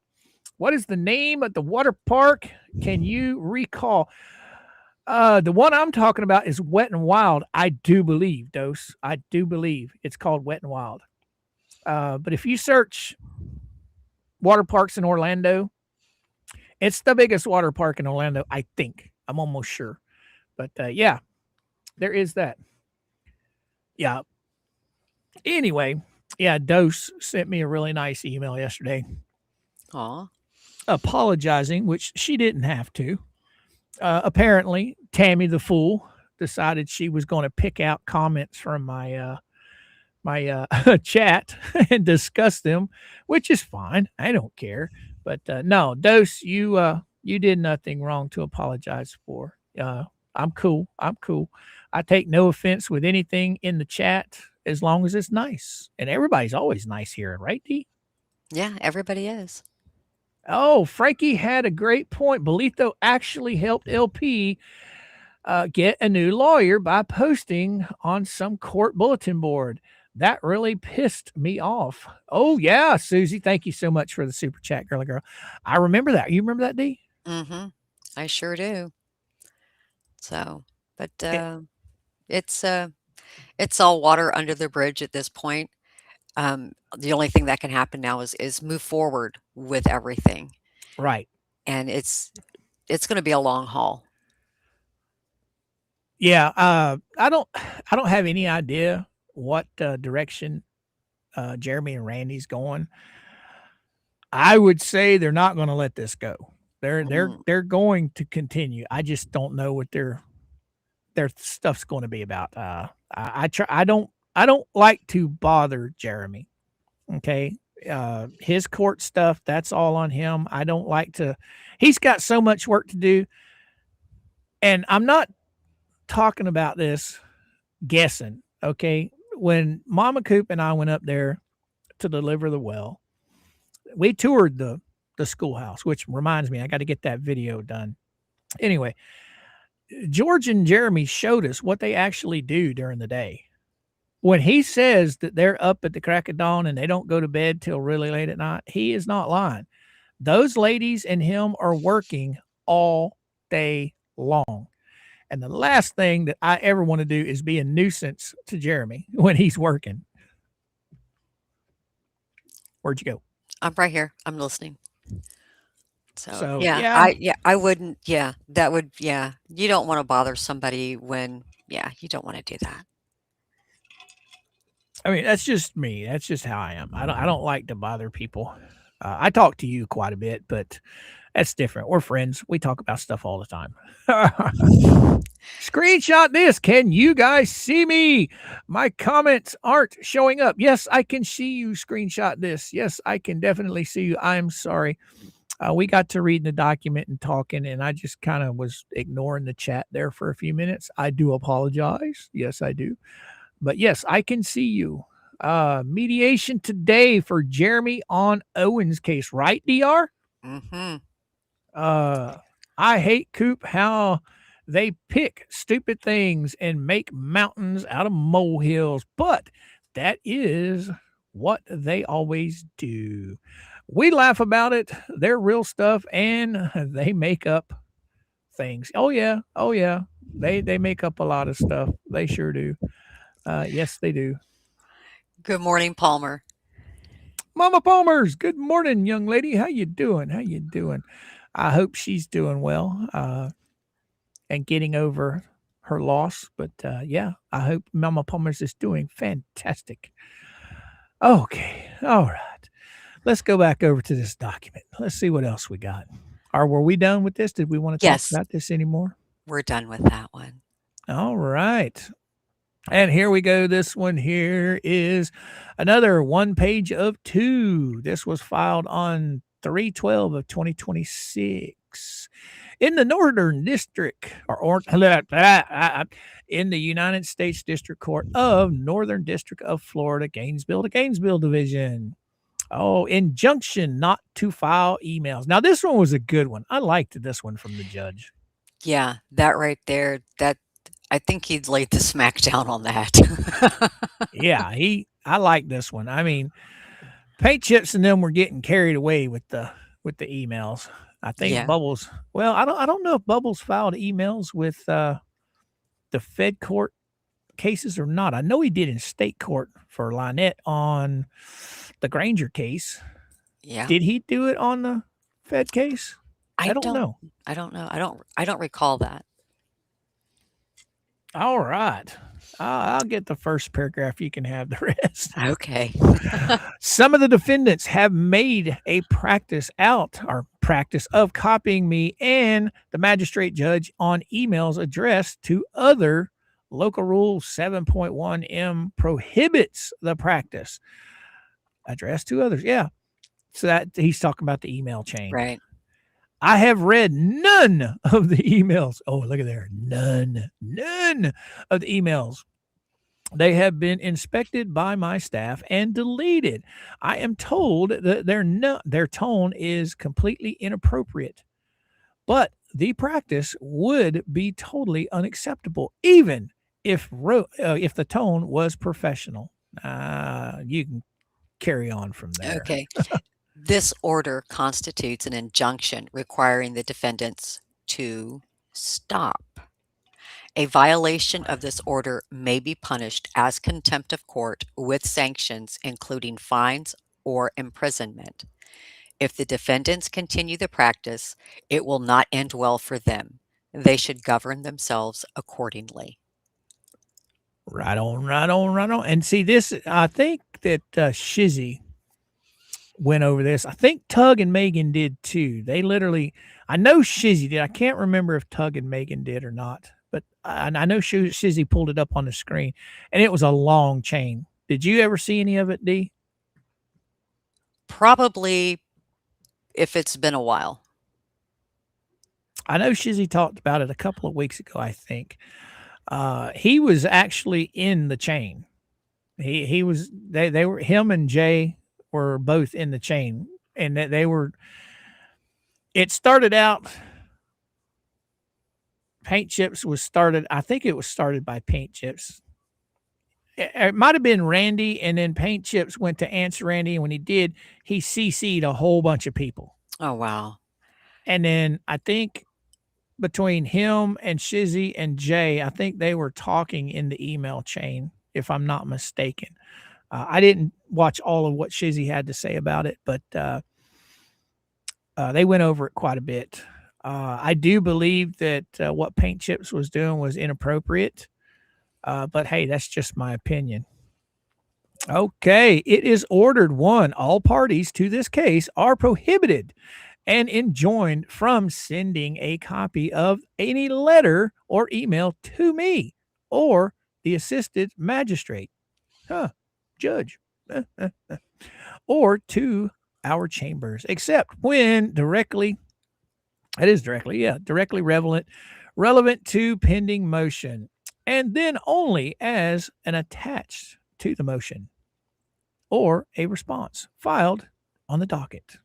Speaker 1: What is the name of the water park? Can you recall? The one I'm talking about is Wet and Wild. I do believe, Dose. I do believe it's called Wet and Wild. But if you search water parks in Orlando, it's the biggest water park in Orlando, I think. I'm almost sure. But yeah, there is that. Yeah. Anyway, yeah, Dose sent me a really nice email yesterday.
Speaker 2: Aw.
Speaker 1: Apologizing, which she didn't have to. Apparently, Tammy the Fool decided she was going to pick out comments from my chat and discuss them, which is fine. I don't care. But no, Dose, you did nothing wrong to apologize for. I'm cool. I'm cool. I take no offense with anything in the chat as long as it's nice. And everybody's always nice here, right, D?
Speaker 2: Yeah, everybody is.
Speaker 1: Oh, Frankie had a great point. Bolito actually helped LP get a new lawyer by posting on some court bulletin board. That really pissed me off. Oh, yeah, Susie. Thank you so much for the super chat, girly girl. I remember that. You remember that, D?
Speaker 2: Mm-hmm. I sure do. So, but it's all water under the bridge at this point. The only thing that can happen now is move forward with everything.
Speaker 1: Right.
Speaker 2: And it's going to be a long haul.
Speaker 1: Yeah. I don't have any idea what direction Jeremy and Randy's going. I would say they're not going to let this go. They're going to continue. I just don't know what their stuff's going to be about. I don't like to bother Jeremy. Okay. His court stuff, that's all on him. I don't like to, he's got so much work to do. And I'm not talking about this guessing. Okay. When Mama Coop and I went up there to deliver the well, we toured the schoolhouse, which reminds me, I got to get that video done. Anyway, George and Jeremy showed us what they actually do during the day. When he says that they're up at the crack of dawn and they don't go to bed till really late at night, he is not lying. Those ladies and him are working all day long. And the last thing that I ever want to do is be a nuisance to Jeremy when he's working. Where'd you go?
Speaker 2: I'm right here. I'm listening. So
Speaker 1: yeah.
Speaker 2: I wouldn't. Yeah, that would. Yeah, you don't want to bother somebody when. Yeah, you don't want to do that.
Speaker 1: I mean, that's just me. That's just how I am. I don't like to bother people. I talk to you quite a bit, but that's different. We're friends. We talk about stuff all the time. Screenshot this. Can you guys see me? My comments aren't showing up. Yes, I can see you. Screenshot this. Yes, I can definitely see you. I'm sorry. We got to reading the document and talking, and I just kind of was ignoring the chat there for a few minutes. I do apologize. Yes, I do. But yes, I can see you. Mediation today for Jeremy on Owen's case, right, DR?
Speaker 2: Mm-hmm.
Speaker 1: I hate Coop how they pick stupid things and make mountains out of molehills, but that is what they always do. We laugh about it. They're real stuff, and they make up things. Oh yeah. They make up a lot of stuff. They sure do. Yes, they do.
Speaker 2: Good morning, Palmer.
Speaker 1: Mama Palmer's. Good morning, young lady. How you doing? I hope she's doing well and getting over her loss. But yeah, I hope Mama Palmer's is doing fantastic. Okay. All right. Let's go back over to this document. Let's see what else we got. Were we done with this? Did we want to talk about this anymore?
Speaker 2: We're done with that one.
Speaker 1: All right. And here we go. This one here is another 1 page of 2. This was filed on 3/12 of 2026 in the Northern District or in the United States District Court of Northern District of Florida, Gainesville to Gainesville Division. Oh, injunction not to file emails. Now, this one was a good one. I liked this one from the judge.
Speaker 2: Yeah, that right there, I think he'd laid the smack down on that.
Speaker 1: Yeah, I like this one. I mean, Paint Chips and them were getting carried away with the with the emails. I think
Speaker 2: Yeah.
Speaker 1: Bubbles. Well, I don't know if Bubbles filed emails with the Fed court cases or not. I know he did in state court for Lynette on the Granger case.
Speaker 2: Yeah.
Speaker 1: Did he do it on the Fed case? I don't know.
Speaker 2: I don't know. I don't recall that.
Speaker 1: All right. I'll get the first paragraph. You can have the rest.
Speaker 2: Okay.
Speaker 1: Some of the defendants have made a practice of copying me and the magistrate judge on emails addressed to other. Local Rule 7.1M prohibits the practice addressed to others. Yeah. So that he's talking about the email chain.
Speaker 2: Right.
Speaker 1: I have read none of the emails. Oh, look at there. None of the emails. They have been inspected by my staff and deleted. I am told that their tone is completely inappropriate, but the practice would be totally unacceptable, even if the tone was professional. You can carry on from there.
Speaker 2: Okay. This order constitutes an injunction requiring the defendants to stop. A violation of this order may be punished as contempt of court with sanctions, including fines or imprisonment. If the defendants continue the practice, it will not end well for them. They should govern themselves accordingly.
Speaker 1: Right on. And see this, I think that Shizzy went over this. I think Tug and Megan did too. They literally, I know Shizzy did. I can't remember if Tug and Megan did or not, but I know Shizzy pulled it up on the screen, and it was a long chain. Did you ever see any of it, D?
Speaker 2: Probably if it's been a while.
Speaker 1: I know Shizzy talked about it a couple of weeks ago, I think. He was actually in the chain. He was, they were, him and Jay were both in the chain, and that they were, it started out, Paint Chips was started, I think it was started by Paint Chips. It might have been Randy, and then Paint Chips went to answer Randy, and when he did, he CC'd a whole bunch of people.
Speaker 2: Oh, wow.
Speaker 1: And then I think between him and Shizzy and Jay, I think they were talking in the email chain, if I'm not mistaken. I didn't watch all of what Shizzy had to say about it, but they went over it quite a bit. I do believe that what Paint Chips was doing was inappropriate, but hey, that's just my opinion. Okay, it is ordered one. All parties to this case are prohibited and enjoined from sending a copy of any letter or email to me or the assisted magistrate, judge, or to our chambers, except when directly relevant to pending motion, and then only as an attached to the motion or a response filed on the docket.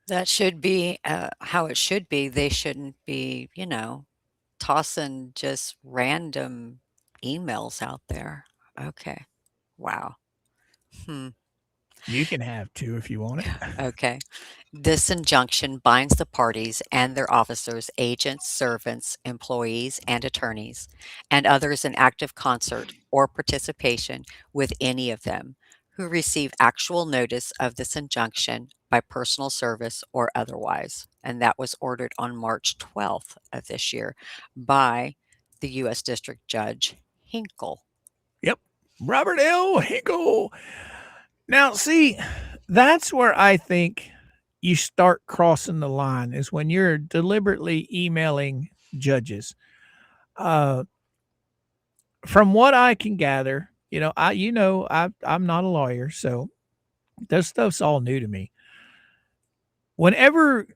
Speaker 2: That should be how it should be. They shouldn't be, tossing just random emails out there. Okay. Wow.
Speaker 1: You can have two if you want it.
Speaker 2: Okay. This injunction binds the parties and their officers, agents, servants, employees, and attorneys, and others in active concert or participation with any of them who receive actual notice of this injunction by personal service or otherwise. And that was ordered on March 12th of this year by the U.S. District Judge Hinkle.
Speaker 1: Yep. Robert L. Hinkle. Now, see, that's where I think you start crossing the line, is when you're deliberately emailing judges. From what I can gather, I'm not a lawyer, so this stuff's all new to me. Whenever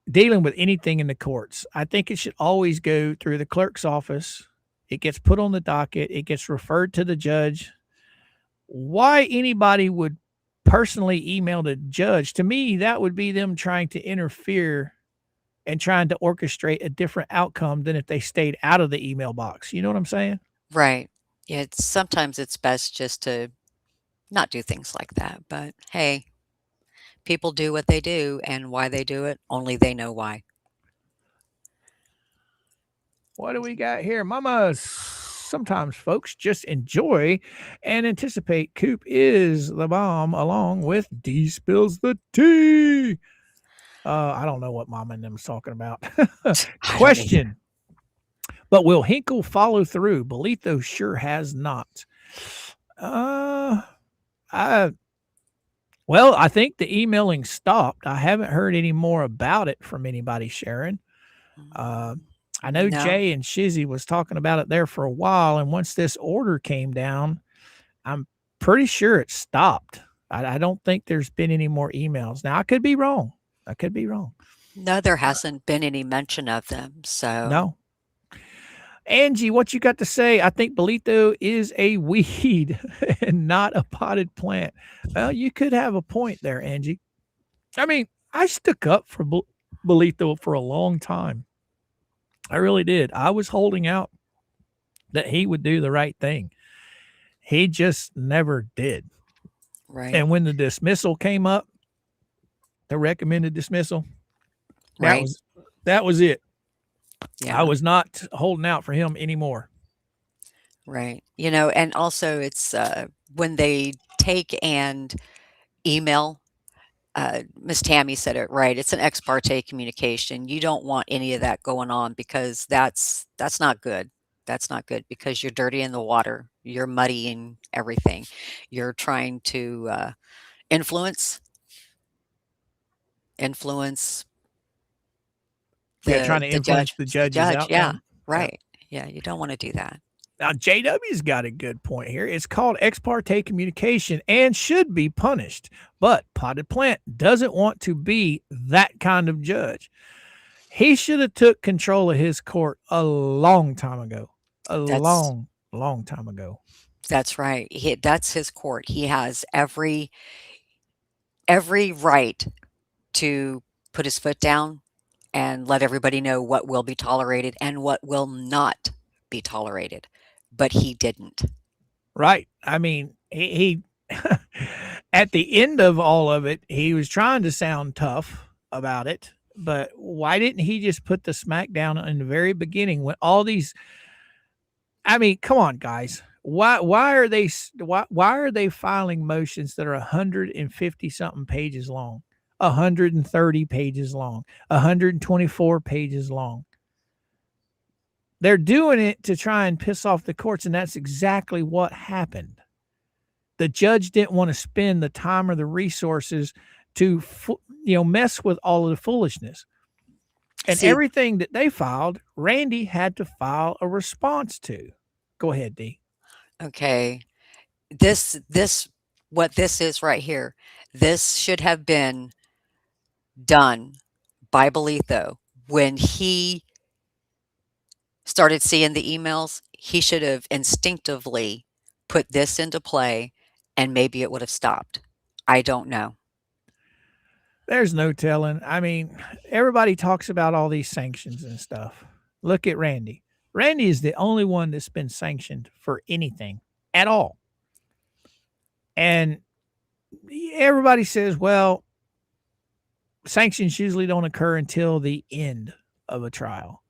Speaker 1: dealing with anything in the courts, I think it should always go through the clerk's office. It gets put on the docket. It gets referred to the judge. Why anybody would personally email the judge, to me, that would be them trying to interfere and trying to orchestrate a different outcome than if they stayed out of the email box. You know what I'm saying?
Speaker 2: Right. Sometimes it's best just to not do things like that. But hey, people do what they do, and why they do it, only they know why.
Speaker 1: What do we got here? Mama, sometimes folks just enjoy and anticipate Coop is the bomb along with D spills the tea. I don't know what Mama and them's talking about.
Speaker 2: I don't either.
Speaker 1: Question. But will Hinkle follow through? Bolito sure has not. Well, I think the emailing stopped. I haven't heard any more about it from anybody, Sharon. I know
Speaker 2: No.
Speaker 1: Jay and Shizzy was talking about it there for a while, and once this order came down, I'm pretty sure it stopped. I don't think there's been any more emails. Now, I could be wrong.
Speaker 2: No, there hasn't been any mention of them, so
Speaker 1: No. Angie, what you got to say? I think Bolito is a weed and not a potted plant. Well, you could have a point there, Angie. I mean, I stuck up for Bolito for a long time. I really did. I was holding out that he would do the right thing. He just never did.
Speaker 2: right,
Speaker 1: And when the dismissal came up, the recommended dismissal,
Speaker 2: right,
Speaker 1: that was it.
Speaker 2: yeah,
Speaker 1: I was not holding out for him anymore.
Speaker 2: right. You know, and also it's when they take and email. Miss Tammy said it right. It's an ex parte communication. You don't want any of that going on because that's not good. That's not good because you're dirtying the water. You're muddying everything. You're trying to influence
Speaker 1: Trying to influence the judge's outcome.
Speaker 2: Yeah, right. Yeah, you don't want to do that.
Speaker 1: Now, JW's got a good point here. It's called ex parte communication and should be punished. But Potted Plant doesn't want to be that kind of judge. He should have took control of his court a long time ago. Long time ago.
Speaker 2: That's right. That's his court. He has every right to put his foot down and let everybody know what will be tolerated and what will not be tolerated. But he didn't.
Speaker 1: Right. I mean, he at the end of all of it, he was trying to sound tough about it. But why didn't he just put the smack down in the very beginning when all these? I mean, come on, guys. Why are they filing motions that are 150 something pages long, 130 pages long, 124 pages long? They're doing it to try and piss off the courts, and that's exactly what happened. The judge didn't want to spend the time or the resources to, mess with all of the foolishness. And everything that they filed, Randy had to file a response to. Go ahead, D.
Speaker 2: Okay. What this is right here, this should have been done by Bolito when he started seeing the emails. He should have instinctively put this into play and maybe it would have stopped. I don't know.
Speaker 1: There's no telling. I mean, everybody talks about all these sanctions and stuff. Look at Randy. Randy is the only one that's been sanctioned for anything at all. And everybody says, well, sanctions usually don't occur until the end of a trial.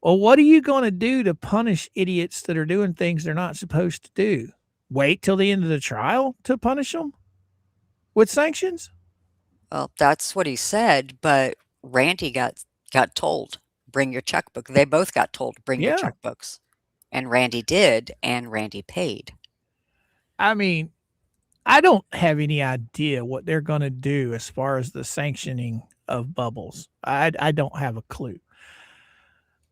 Speaker 1: Well, what are you going to do to punish idiots that are doing things they're not supposed to do? Wait till the end of the trial to punish them with sanctions?
Speaker 2: Well, that's what he said, but Randy got told, bring your checkbook. They both got told, bring your checkbooks. And Randy did, and Randy paid.
Speaker 1: I mean, I don't have any idea what they're going to do as far as the sanctioning of Bubbles. I don't have a clue.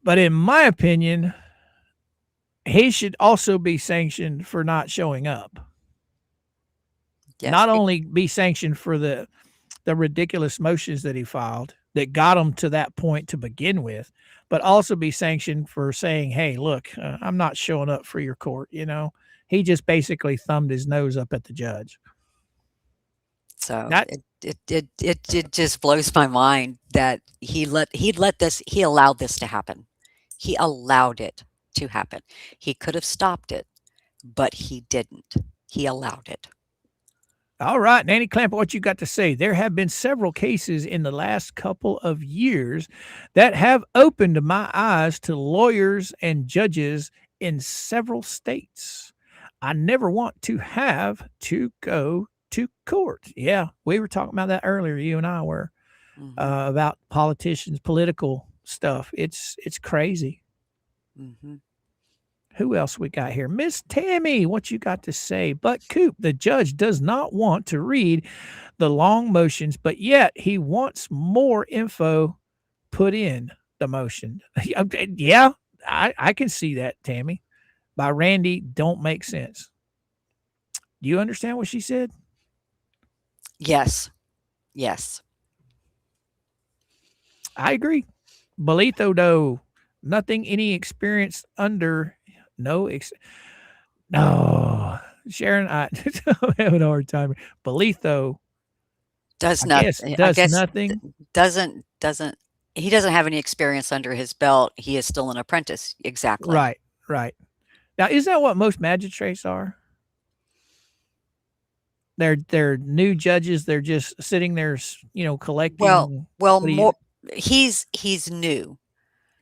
Speaker 1: But in my opinion, he should also be sanctioned for not showing up. Yes, not only be sanctioned for the ridiculous motions that he filed that got him to that point to begin with, but also be sanctioned for saying, hey, look, I'm not showing up for your court. He just basically thumbed his nose up at the judge.
Speaker 2: So it just blows my mind that he allowed this to happen. He allowed it to happen. He could have stopped it, but he didn't. He allowed it.
Speaker 1: All right, Nanny Clamp, what you got to say? There have been several cases in the last couple of years that have opened my eyes to lawyers and judges in several states. I never want to have to go to court. Yeah, we were talking about that earlier. You and I were about politicians, political stuff. It's crazy. Who else we got here? Miss Tammy, what you got to say? But Coop, the judge does not want to read the long motions, but yet he wants more info put in the motion. Yeah, I can see that, Tammy. By Randy, don't make sense. Do you understand what she said?
Speaker 2: Yes. Yes.
Speaker 1: I agree. Bolito, though, nothing any experience under no. No, Sharon, I'm having a hard time. Bolito
Speaker 2: Does
Speaker 1: I
Speaker 2: not.
Speaker 1: guess
Speaker 2: I
Speaker 1: does
Speaker 2: guess
Speaker 1: nothing.
Speaker 2: doesn't he doesn't have any experience under his belt. He is still an apprentice. Exactly.
Speaker 1: Right, right. Now, is that what most magistrates are? They're new judges. They're just sitting there, collecting.
Speaker 2: Well,
Speaker 1: what do you-
Speaker 2: more he's new.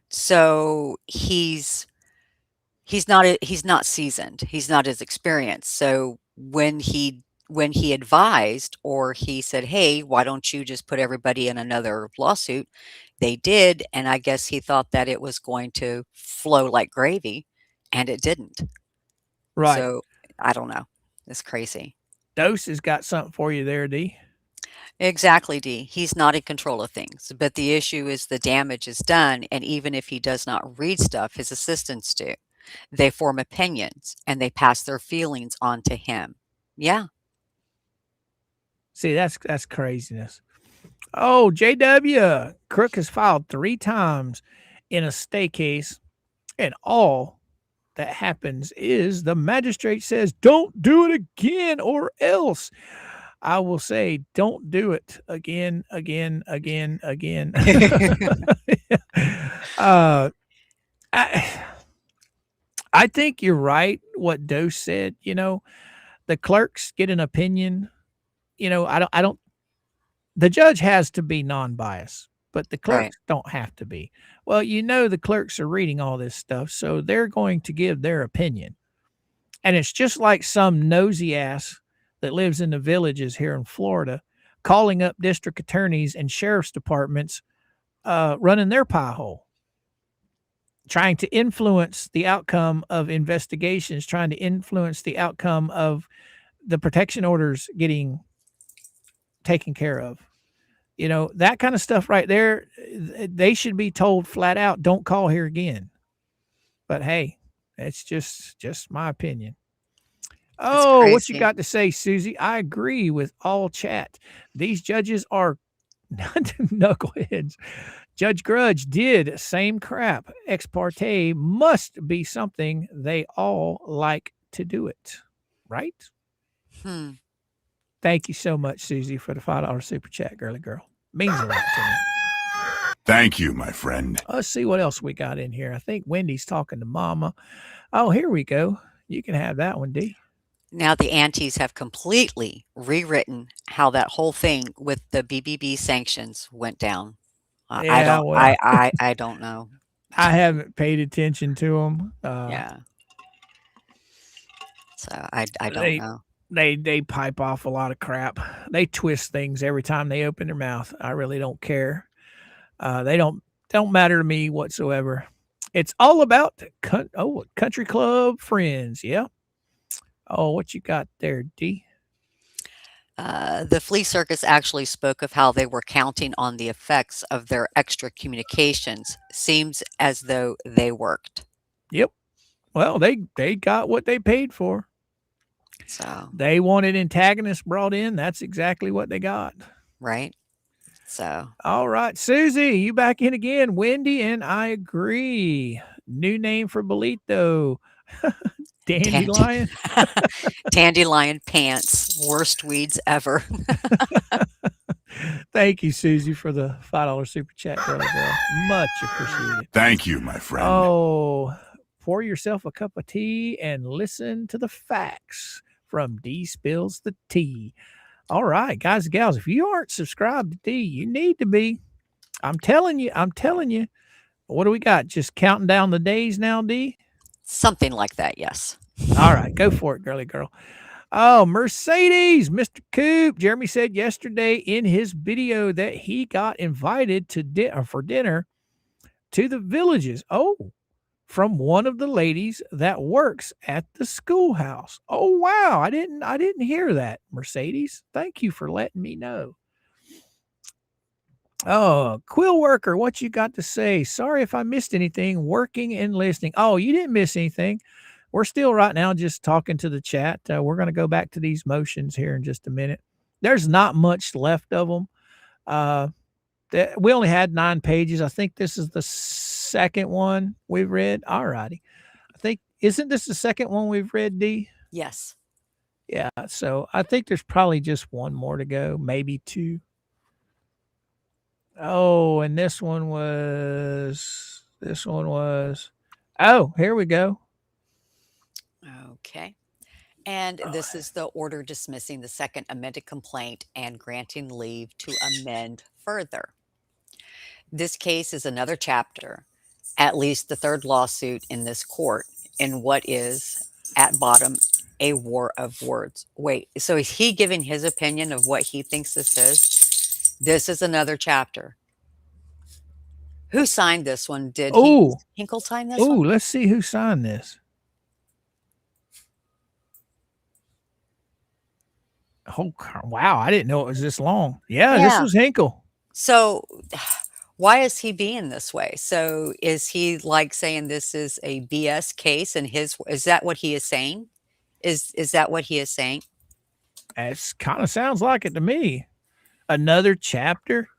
Speaker 2: So he's not seasoned. He's not as experienced. So when he advised or he said, "Hey, why don't you just put everybody in another lawsuit?" They did, and I guess he thought that it was going to flow like gravy, and it didn't.
Speaker 1: Right.
Speaker 2: So I don't know. It's crazy.
Speaker 1: Dose has got something for you there, D.
Speaker 2: Exactly, D. He's not in control of things, but the issue is the damage is done, and even if he does not read stuff, his assistants do. They form opinions and they pass their feelings on to him. Yeah.
Speaker 1: See, that's craziness. Oh, JW Crook has filed 3 times in a stay case, and all that happens is the magistrate says, "Don't do it again, or else." I will say, don't do it again. I think you're right. What Dose said, the clerks get an opinion. I don't. The judge has to be non-biased, but the clerks
Speaker 2: Right.
Speaker 1: don't have to be. Well, the clerks are reading all this stuff, so they're going to give their opinion. And it's just like some nosy ass that lives in the villages here in Florida calling up district attorneys and sheriff's departments, running their pie hole, trying to influence the outcome of investigations, trying to influence the outcome of the protection orders getting taken care of. That kind of stuff right there, they should be told flat out, don't call here again. But hey, it's just my opinion. Oh, what you got to say, Susie? I agree with all chat. These judges are knuckleheads. Judge Grudge did same crap. Ex parte must be something they all like to do it. Right? Thank you so much, Susie, for the $5 super chat, girly girl. Means a lot to me.
Speaker 4: Thank you, my friend.
Speaker 1: Let's see what else we got in here. I think Wendy's talking to Mama. Oh, here we go. You can have that one, D.
Speaker 2: Now the aunties have completely rewritten how that whole thing with the BBB sanctions went down. I don't know.
Speaker 1: I haven't paid attention to them.
Speaker 2: Yeah. So I don't know.
Speaker 1: They pipe off a lot of crap. They twist things every time they open their mouth. I really don't care. They don't matter to me whatsoever. It's all about country club friends. Yeah. Oh, what you got there, D?
Speaker 2: The flea circus actually spoke of how they were counting on the effects of their extra communications. Seems as though they worked.
Speaker 1: Yep. Well, they got what they paid for.
Speaker 2: So
Speaker 1: they wanted antagonists brought in. That's exactly what they got.
Speaker 2: Right. So
Speaker 1: all right, Susie, you back in again. Wendy, and I agree. New name for Bolito. Dandelion.
Speaker 2: Dandelion pants. Worst weeds ever.
Speaker 1: Thank you, Susie, for the $5 super chat, girl. Much appreciated.
Speaker 4: Thank you, my friend.
Speaker 1: Oh, pour yourself a cup of tea and listen to the facts from D Spills the Tea. All right, guys and gals, if you aren't subscribed to D, you need to be. I'm telling you. What do we got? Just counting down the days now, D?
Speaker 2: Something like that, yes.
Speaker 1: All right, go for it, girly girl. Oh, Mercedes, Mr. Coop. Jeremy said yesterday in his video that he got invited to for dinner to the Villages. Oh, from one of the ladies that works at the schoolhouse. Oh wow, I didn't hear that, Mercedes. Thank you for letting me know. Oh, Quill Worker, what you got to say? Sorry if I missed anything. Working and listening. Oh, you didn't miss anything. We're still right now just talking to the chat. We're going to go back to these motions here in just a minute. There's not much left of them. We only had 9 pages. I think this is the second one we've read. All righty. I think, isn't this the second one we've read, D?
Speaker 2: Yes.
Speaker 1: Yeah. So I think there's probably just one more to go, maybe 2. Oh, and this one was, oh, here we go.
Speaker 2: Okay. And this is the order dismissing the second amended complaint and granting leave to amend further. This case is another chapter, at least the third lawsuit in this court, in what is, at bottom, a war of words. Wait, so is he giving his opinion of what he thinks this is? This is another chapter. Who signed this one? Did Hinkle sign this one?
Speaker 1: Oh, let's see who signed this. Oh, wow. I didn't know it was this long. Yeah. This was Hinkle.
Speaker 2: So why is he being this way? So is he like saying this is a BS case and is that what he is saying? Is that what he is saying?
Speaker 1: It kind of sounds like it to me. Another chapter.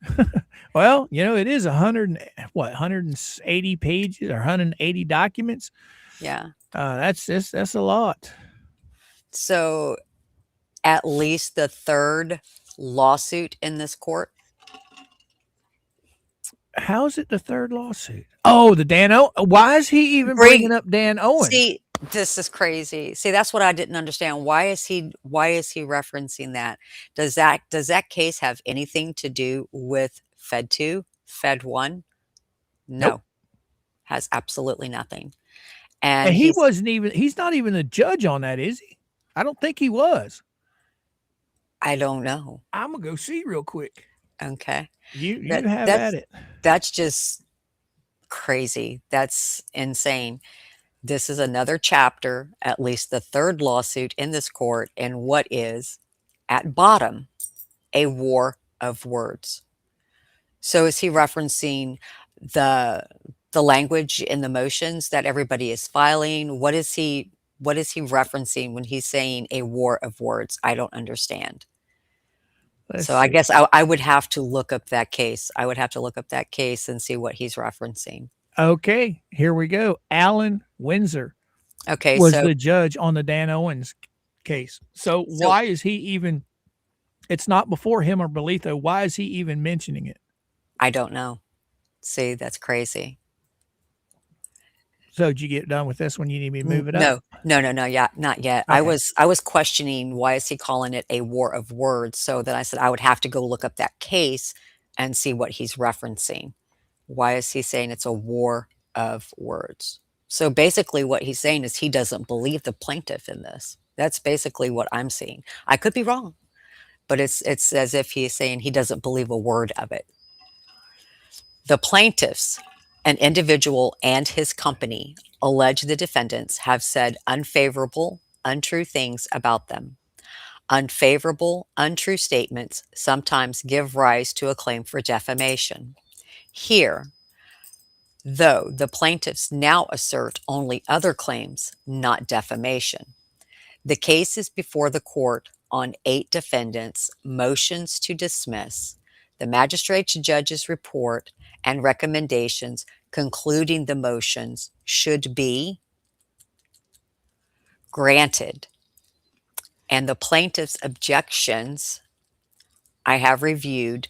Speaker 1: Well, it is 180 pages or 180 documents.
Speaker 2: Yeah.
Speaker 1: That's a lot.
Speaker 2: So at least the third lawsuit in this court.
Speaker 1: How is it the third lawsuit? Oh, the Dan O. Why is he even bringing up Dan Owen?
Speaker 2: See, this is crazy. See, that's what I didn't understand. Why is he referencing that? Does that case have anything to do with Fed 2, Fed 1? No.
Speaker 1: Nope.
Speaker 2: Has absolutely nothing.
Speaker 1: And he's not even the judge on that, is he? I don't think he was.
Speaker 2: I don't know.
Speaker 1: I'm going to go see real quick.
Speaker 2: Okay.
Speaker 1: You have at it.
Speaker 2: That's just crazy. That's insane. This is another chapter, at least the third lawsuit in this court, in what is, at bottom, a war of words. So is he referencing the language in the motions that everybody is filing? What is he referencing when he's saying a war of words? I don't understand. I guess I would have to look up that case. I would have to look up that case and see what he's referencing.
Speaker 1: Okay, here we go. Alan Windsor was the judge on the Dan Owens case. So why is he even, it's not before him or Belitho. Why is he even mentioning it?
Speaker 2: I don't know. See, that's crazy.
Speaker 1: So did you get done with this one? You need me to move it up?
Speaker 2: No. Yeah, not yet. Okay. I was questioning why is he calling it a war of words? So then I said I would have to go look up that case and see what he's referencing. Why is he saying it's a war of words? So basically what he's saying is he doesn't believe the plaintiff in this. That's basically what I'm seeing. I could be wrong, but it's as if he's saying he doesn't believe a word of it. The plaintiffs, an individual and his company, allege the defendants have said unfavorable, untrue things about them. Unfavorable, untrue statements sometimes give rise to a claim for defamation. Here, though the plaintiffs now assert only other claims, not defamation. The case is before the court on 8 defendants' motions to dismiss, the magistrate judge's report, and recommendations concluding the motions should be granted. And the plaintiff's objections, I have reviewed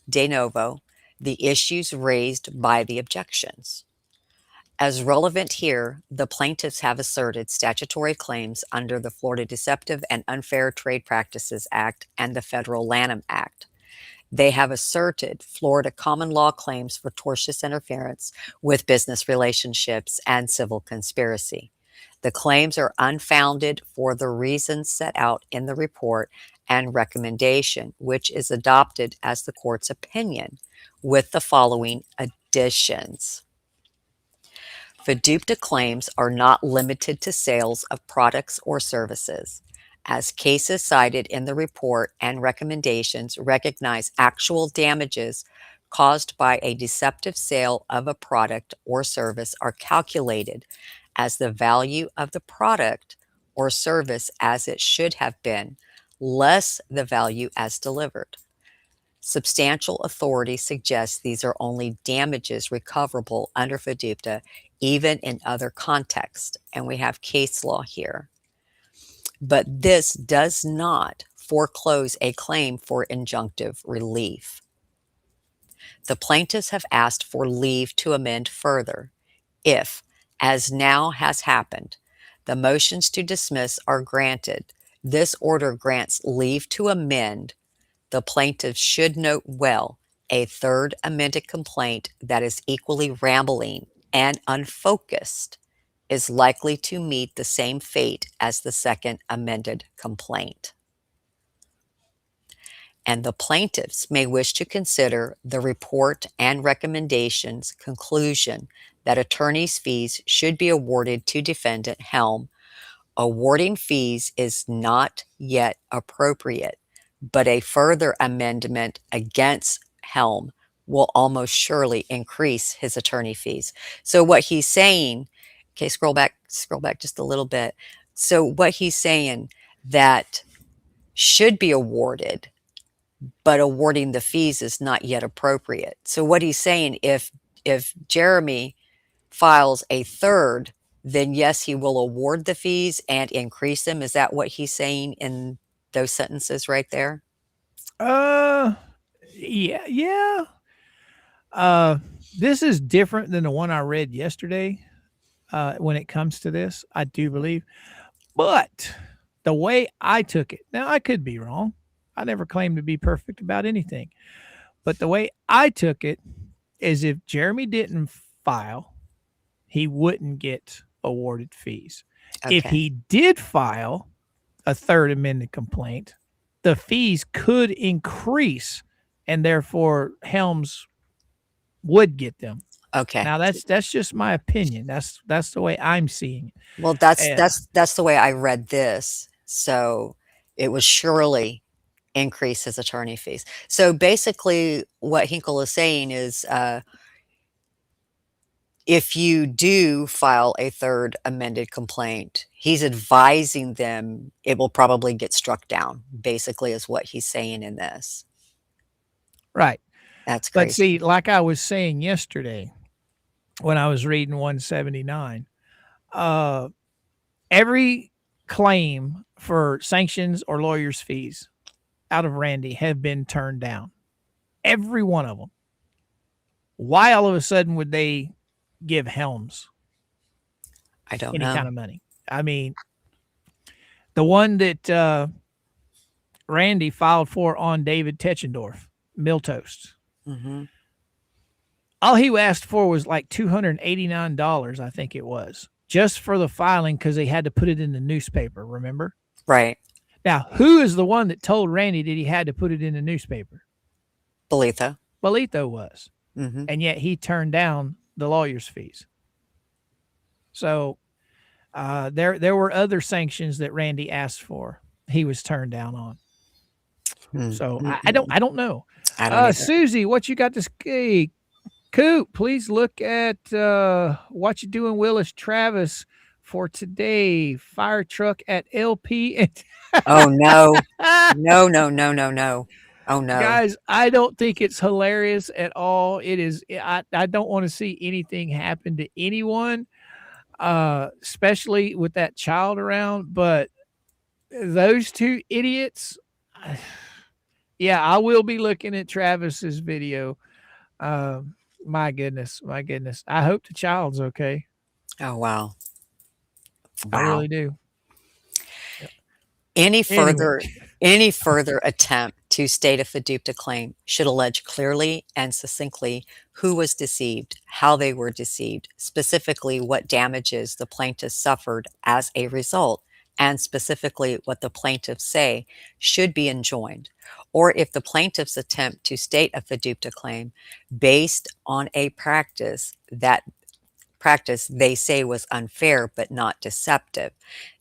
Speaker 2: de novo the issues raised by the objections. As relevant here, the plaintiffs have asserted statutory claims under the Florida Deceptive and Unfair Trade Practices Act and the Federal Lanham Act. They have asserted Florida common law claims for tortious interference with business relationships and civil conspiracy. The claims are unfounded for the reasons set out in the report and recommendation, which is adopted as the court's opinion, with the following additions. FDUPTA claims are not limited to sales of products or services. As cases cited in the report and recommendations recognize actual damages caused by a deceptive sale of a product or service are calculated as the value of the product or service as it should have been, less the value as delivered. Substantial authority suggests these are only damages recoverable under FDUPTA, even in other contexts, and we have case law here. But this does not foreclose a claim for injunctive relief. The plaintiffs have asked for leave to amend further if, as now has happened, the motions to dismiss are granted. This order grants leave to amend. The plaintiff should note well a third amended complaint that is equally rambling and unfocused is likely to meet the same fate as the second amended complaint. And the plaintiffs may wish to consider the report and recommendations conclusion that attorney's fees should be awarded to defendant Helm. Awarding fees is not yet appropriate, but a further amendment against Helm will almost surely increase his attorney fees. So what he's saying, okay, scroll back just a little bit. So what he's saying that should be awarded, but awarding the fees is not yet appropriate. So what he's saying, if Jeremy files a third, then yes, he will award the fees and increase them. Is that what he's saying in those sentences right there?
Speaker 1: Yeah. This is different than the one I read yesterday. When it comes to this, I do believe, but the way I took it, now I could be wrong. I never claimed to be perfect about anything, but the way I took it is if Jeremy didn't file, he wouldn't get awarded fees.
Speaker 2: Okay.
Speaker 1: If he did file a third amended complaint, the fees could increase, and therefore Helms would get them.
Speaker 2: Okay.
Speaker 1: Now that's just my opinion. That's the way I'm seeing it.
Speaker 2: Well, that's the way I read this. So it would surely increase his attorney fees. So basically what Hinkle is saying is if you do file a third amended complaint, he's advising them it will probably get struck down, basically is what he's saying in this.
Speaker 1: Right.
Speaker 2: That's crazy.
Speaker 1: But see, like I was saying yesterday when I was reading 179, every claim for sanctions or lawyers' fees out of Randy have been turned down. Every one of them. Why all of a sudden would they give Helms
Speaker 2: I don't
Speaker 1: any
Speaker 2: know.
Speaker 1: kind of money? I mean, the one that Randy filed for on David Techendorf, Miltoast.
Speaker 2: Mm-hmm.
Speaker 1: All he asked for was like $289, I think it was, just for the filing because they had to put it in the newspaper, remember?
Speaker 2: Right.
Speaker 1: Now, who is the one that told Randy that he had to put it in the newspaper?
Speaker 2: Belitho.
Speaker 1: Belitho was.
Speaker 2: Mm-hmm.
Speaker 1: And yet he turned down the lawyer's fees. So there were other sanctions that Randy asked for. He was turned down on.
Speaker 2: Mm-hmm.
Speaker 1: So I don't know.
Speaker 2: I don't either.
Speaker 1: Susie, what you got to say? Coop, please look at what you doing, Willis Travis, for today. Fire truck at LP.
Speaker 2: Oh no. No. Oh no.
Speaker 1: Guys, I don't think it's hilarious at all. It is. I don't want to see anything happen to anyone, especially with that child around. But those two idiots, yeah, I will be looking at Travis's video. My goodness. I hope the child's okay.
Speaker 2: Oh, wow.
Speaker 1: I
Speaker 2: Wow.
Speaker 1: really do. Yep.
Speaker 2: Any
Speaker 1: Anyway,
Speaker 2: further attempt to state a FDUPTA claim should allege clearly and succinctly who was deceived, how they were deceived, specifically what damages the plaintiff suffered as a result, and specifically what the plaintiffs say should be enjoined, or if the plaintiffs attempt to state a FDUPTA claim based on a practice they say was unfair but not deceptive.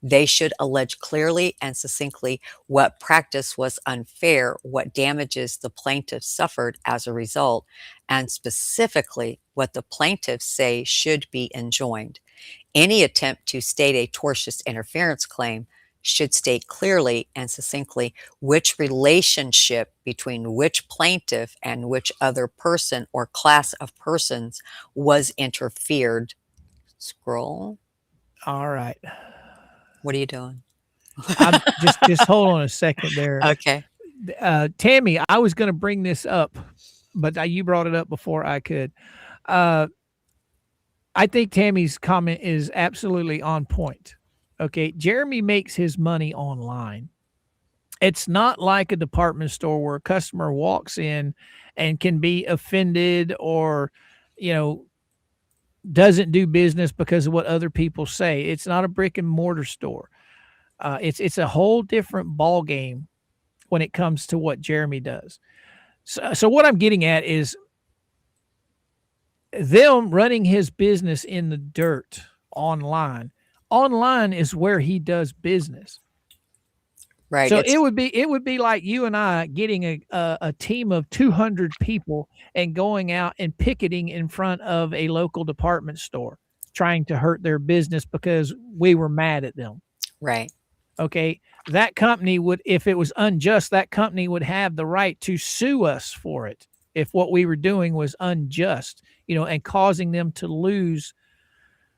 Speaker 2: They should allege clearly and succinctly what practice was unfair, what damages the plaintiff suffered as a result, and specifically what the plaintiffs say should be enjoined. Any attempt to state a tortious interference claim should state clearly and succinctly which relationship between which plaintiff and which other person or class of persons was interfered. Scroll.
Speaker 1: all right.
Speaker 2: What are you doing?
Speaker 1: I'm just hold on a second there.
Speaker 2: Okay.
Speaker 1: Tammy, I was going to bring this up, but you brought it up before I could. I think Tammy's comment is absolutely on point. Okay. Jeremy makes his money online. It's not like a department store where a customer walks in and can be offended or, you know, doesn't do business because of what other people say. It's not a brick and mortar store. It's a whole different ball game when it comes to what Jeremy does. So what I'm getting at is them running his business in the dirt online. Online is where he does business.
Speaker 2: Right.
Speaker 1: So it would be like you and I getting a team of 200 people and going out and picketing in front of a local department store, trying to hurt their business because we were mad at them.
Speaker 2: right.
Speaker 1: Okay. That company would, if it was unjust, that company would have the right to sue us for it if what we were doing was unjust, you know, and causing them to lose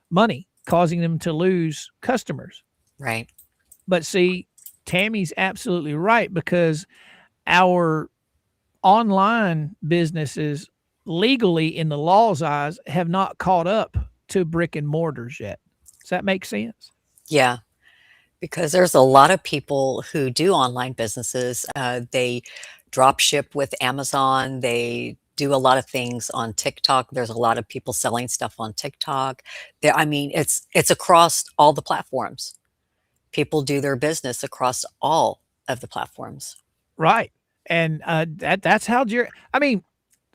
Speaker 1: money, causing them to lose customers.
Speaker 2: Right.
Speaker 1: But see, Tammy's absolutely right, because our online businesses legally in the law's eyes have not caught up to brick and mortars yet. Does that make sense?
Speaker 2: Yeah. Because there's a lot of people who do online businesses. They drop ship with Amazon. They do a lot of things on TikTok. There's a lot of people selling stuff on TikTok. I mean, it's across all the platforms. People do their business across all of the platforms.
Speaker 1: Right. And that's how I mean,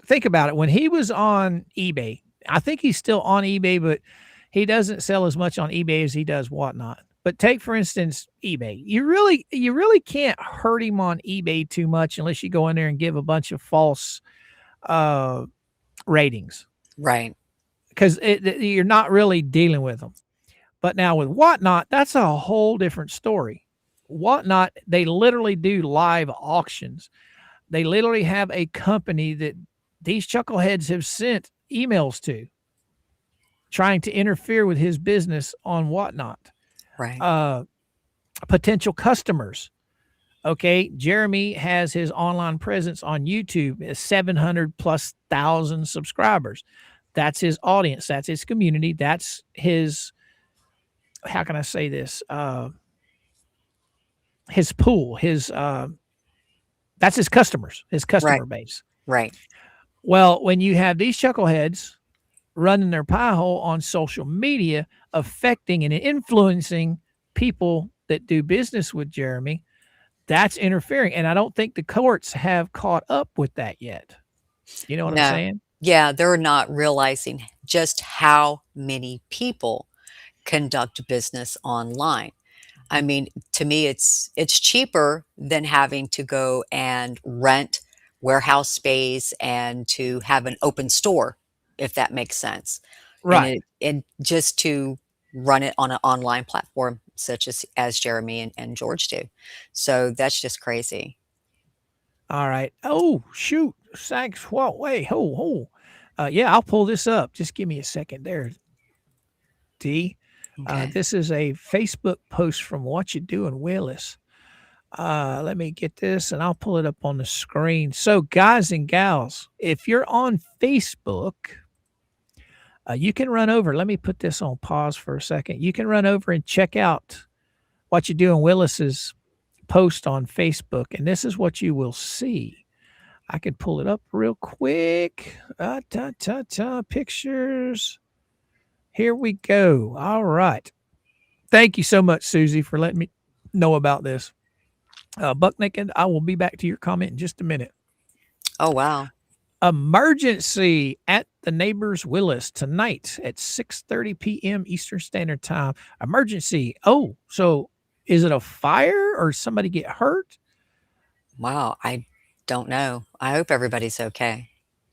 Speaker 1: think about it. When he was on eBay, I think he's still on eBay, but he doesn't sell as much on eBay as he does whatnot. But take, for instance, eBay. You really can't hurt him on eBay too much unless you go in there and give a bunch of false ratings,
Speaker 2: Right.
Speaker 1: because you're not really dealing with them. But now with whatnot, that's a whole different story. Whatnot, they literally do live auctions. They literally have a company that these chuckleheads have sent emails to, trying to interfere with his business on whatnot.
Speaker 2: Right.
Speaker 1: Potential customers. Okay. Jeremy has his online presence on YouTube, 700 plus thousand subscribers. That's his audience. That's his community. That's his, how can I say this? His pool, that's his customers, his customer base.
Speaker 2: Right.
Speaker 1: Well, when you have these chuckleheads running their pie hole on social media, affecting and influencing people that do business with Jeremy, that's interfering. And I don't think the courts have caught up with that yet. You know what I'm saying?
Speaker 2: Yeah, they're not realizing just how many people conduct business online. I mean, to me, it's cheaper than having to go and rent warehouse space and to have an open store, if that makes sense.
Speaker 1: Right.
Speaker 2: And just to run it on an online platform such as Jeremy and George do. So that's just crazy.
Speaker 1: All right. Oh, shoot. Thanks. What? Wait. Yeah, I'll pull this up. Just give me a second there, D.
Speaker 2: Okay.
Speaker 1: This is a Facebook post from What You Doing, Willis. Let me get this and I'll pull it up on the screen. So, guys and gals, if you're on Facebook, You can run over. Let me put this on pause for a second. You can run over and check out what you do in Willis's post on Facebook, and this is what you will see. I can pull it up real quick. Pictures. Here we go. All right. Thank you so much, Susie, for letting me know about this. Buck Naked, I will be back to your comment in just a minute.
Speaker 2: Oh, wow.
Speaker 1: Emergency at the neighbor's Willis tonight at 6:30 p.m. Eastern Standard Time. Emergency. Oh, so is it a fire or somebody get hurt?
Speaker 2: Wow. I don't know. I hope everybody's okay.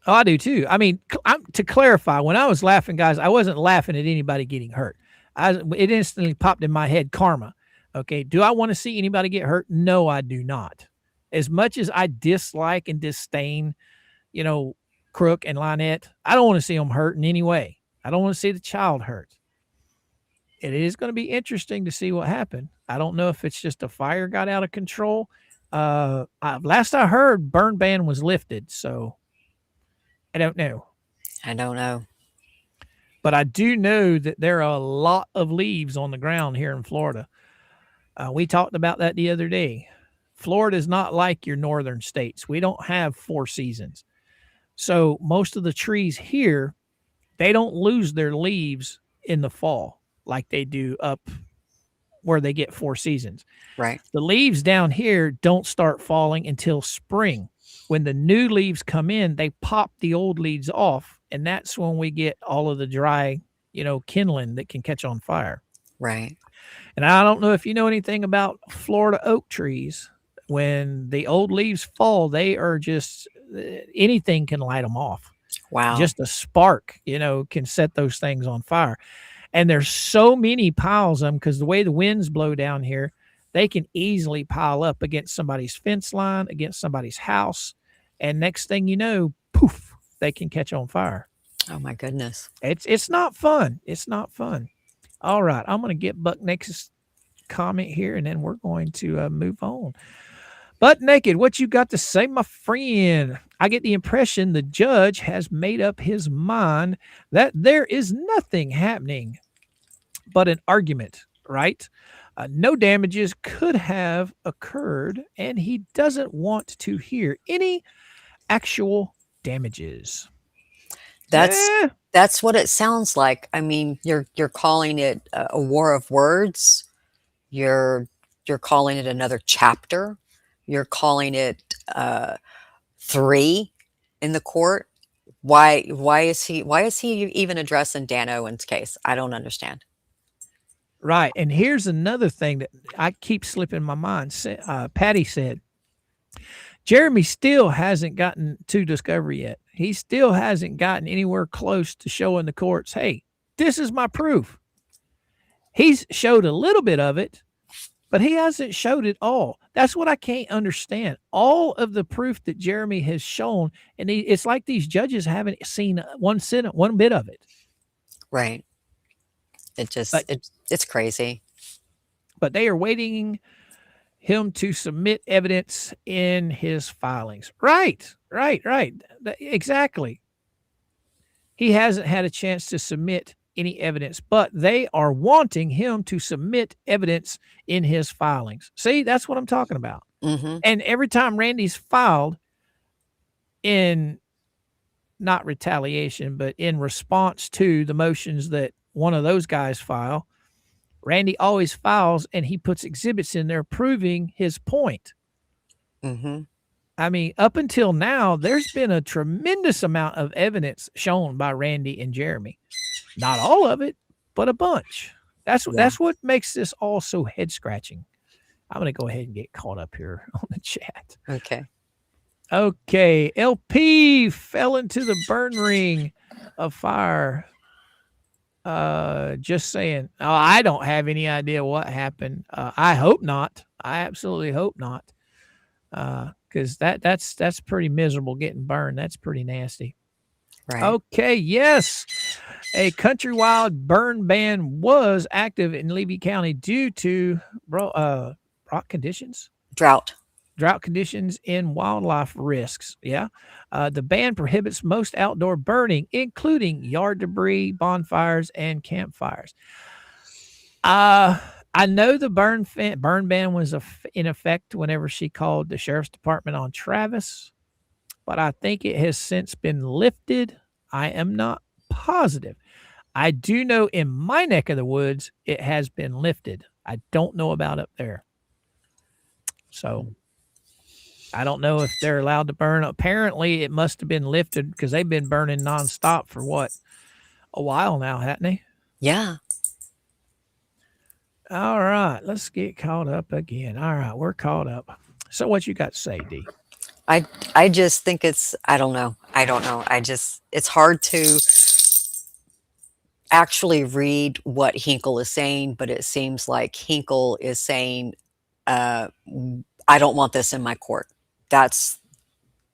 Speaker 1: Oh, I do too. I mean, to clarify, when I was laughing, guys, I wasn't laughing at anybody getting hurt. It instantly popped in my head, karma. Okay. Do I want to see anybody get hurt? No, I do not. As much as I dislike and disdain, Crook and Lynette, I don't want to see them hurt in any way. I don't want to see the child hurt. It is going to be interesting to see what happened. I don't know if it's just a fire got out of control. Last I heard, burn ban was lifted, so I don't know.
Speaker 2: I don't know.
Speaker 1: But I do know that there are a lot of leaves on the ground here in Florida. We talked about that the other day. Florida is not like your northern states. We don't have 4 seasons. So most of the trees here, they don't lose their leaves in the fall like they do up where they get 4 seasons.
Speaker 2: Right.
Speaker 1: The leaves down here don't start falling until spring. When the new leaves come in, they pop the old leaves off, and that's when we get all of the dry, kindling that can catch on fire.
Speaker 2: Right.
Speaker 1: And I don't know if you know anything about Florida oak trees. When the old leaves fall, they are just, anything can light them off.
Speaker 2: Wow.
Speaker 1: Just a spark, can set those things on fire. And there's so many piles of them because the way the winds blow down here, they can easily pile up against somebody's fence line, against somebody's house. And next thing you know, poof, they can catch on fire.
Speaker 2: Oh my goodness.
Speaker 1: It's not fun. It's not fun. All right. I'm going to get Buck Naked's comment here, and then we're going to move on. Butt Naked, what you got to say, my friend? I get the impression the judge has made up his mind that there is nothing happening but an argument, right? No damages could have occurred, and he doesn't want to hear any actual damages.
Speaker 2: That's what it sounds like. I mean, you're calling it a war of words. You're calling it another chapter. You're calling it 3 in the court. Why is he even addressing Dan Owen's case? I don't understand.
Speaker 1: Right. And here's another thing that I keep slipping my mind. Patty said, Jeremy still hasn't gotten to discovery yet. He still hasn't gotten anywhere close to showing the courts, hey, this is my proof. He's showed a little bit of it, but he hasn't showed it all. That's what I can't understand. All of the proof that Jeremy has shown, and it's like these judges haven't seen one bit of it.
Speaker 2: Right. It's crazy.
Speaker 1: But they are waiting him to submit evidence in his filings. Right. Exactly. He hasn't had a chance to submit any evidence, but they are wanting him to submit evidence in his filings. See, that's what I'm talking about.
Speaker 2: Mm-hmm.
Speaker 1: And every time Randy's filed in not retaliation, but in response to the motions that one of those guys file, Randy always files and he puts exhibits in there proving his point.
Speaker 2: Mm-hmm.
Speaker 1: I mean, up until now, there's been a tremendous amount of evidence shown by Randy and Jeremy. Not all of it, but a bunch. That's what makes this all so head scratching. I'm going to go ahead and get caught up here on the chat. Okay. LP fell into the burn ring of fire. Just saying. Oh, I don't have any idea what happened. I hope not. I absolutely hope not. Because that's pretty miserable getting burned. That's pretty nasty.
Speaker 2: Right.
Speaker 1: Okay. Yes. A countrywide burn ban was active in Levy County due to rock conditions.
Speaker 2: Drought.
Speaker 1: Drought conditions in wildlife risks. Yeah. The ban prohibits most outdoor burning, including yard debris, bonfires, and campfires. I know the burn ban was in effect whenever she called the sheriff's department on Travis, but I think it has since been lifted. I am not positive. I do know in my neck of the woods it has been lifted. I don't know about up there. So I don't know if they're allowed to burn. Apparently, it must have been lifted because they've been burning nonstop for what, a while now, hadn't they?
Speaker 2: Yeah.
Speaker 1: All right, let's get caught up again. All right, we're caught up. So, what you got to say, D?
Speaker 2: I just think I don't know. It's hard to actually read what Hinkle is saying, but it seems like Hinkle is saying, I don't want this in my court. That's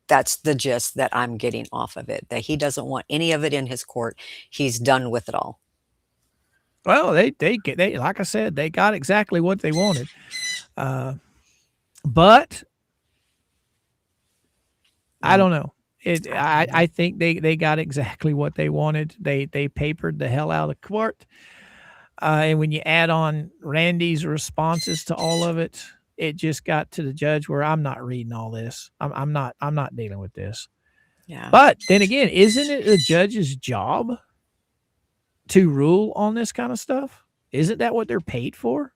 Speaker 2: the gist that I'm getting off of it, that he doesn't want any of it in his court. He's done with it all.
Speaker 1: Well, they like I said, they got exactly what they wanted. But I don't know. I think they got exactly what they wanted. They papered the hell out of court. And when you add on Randy's responses to all of it, it just got to the judge where I'm not reading all this. I'm not dealing with this.
Speaker 2: Yeah.
Speaker 1: But then again, isn't it the judge's job to rule on this kind of stuff? Isn't that what they're paid for?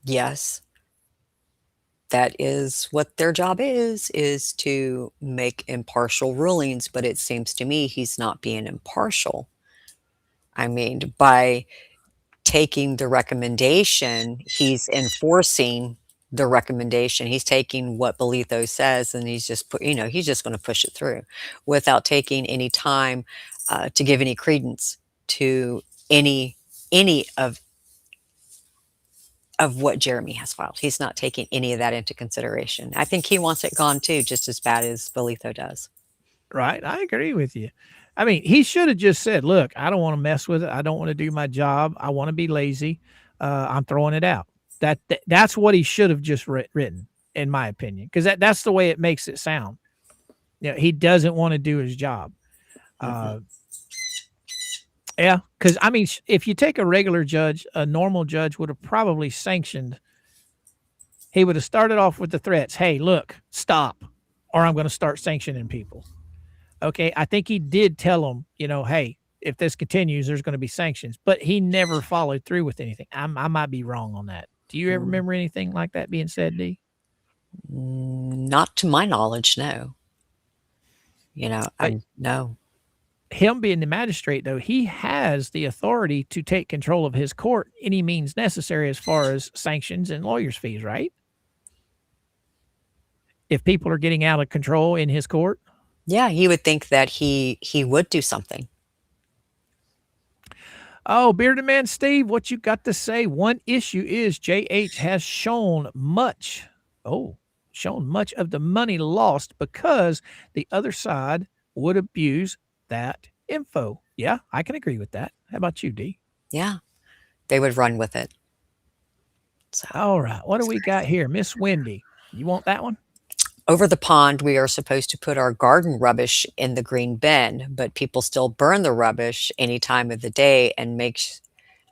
Speaker 2: Yes. That is what their job is to make impartial rulings, but it seems to me he's not being impartial. I mean, by taking the recommendation, he's enforcing the recommendation. He's taking what Bolitho says, and he's just he's just going to push it through without taking any time to give any credence to any of what Jeremy has filed. He's not taking any of that into consideration. I think he wants it gone too, just as bad as Bolitho does.
Speaker 1: Right. I agree with you. I mean, he should have just said, look, I don't want to mess with it. I don't want to do my job. I want to be lazy. I'm throwing it out. That's what he should have just written, in my opinion, because that's the way it makes it sound. You know, he doesn't want to do his job. Yeah, because I mean, if you take a regular judge, a normal judge would have probably sanctioned. He would have started off with the threats. Hey, look, stop, or I'm going to start sanctioning people. Okay, I think he did tell them, hey, if this continues, there's going to be sanctions. But he never followed through with anything. I might be wrong on that. Do you ever remember anything like that being said, D?
Speaker 2: Not to my knowledge, no. No.
Speaker 1: Him being the magistrate, though, he has the authority to take control of his court any means necessary as far as sanctions and lawyers' fees, right? If people are getting out of control in his court.
Speaker 2: Yeah, he would think that he would do something.
Speaker 1: Oh, Bearded Man Steve, what you got to say? One issue is JH has shown much of the money lost because the other side would abuse that info. Yeah, I can agree with that. How about you, D?
Speaker 2: Yeah, they would run with it. So,
Speaker 1: all right, what do we got here? Miss Wendy, you want that one?
Speaker 2: Over the pond, we are supposed to put our garden rubbish in the green bin, but people still burn the rubbish any time of the day and makes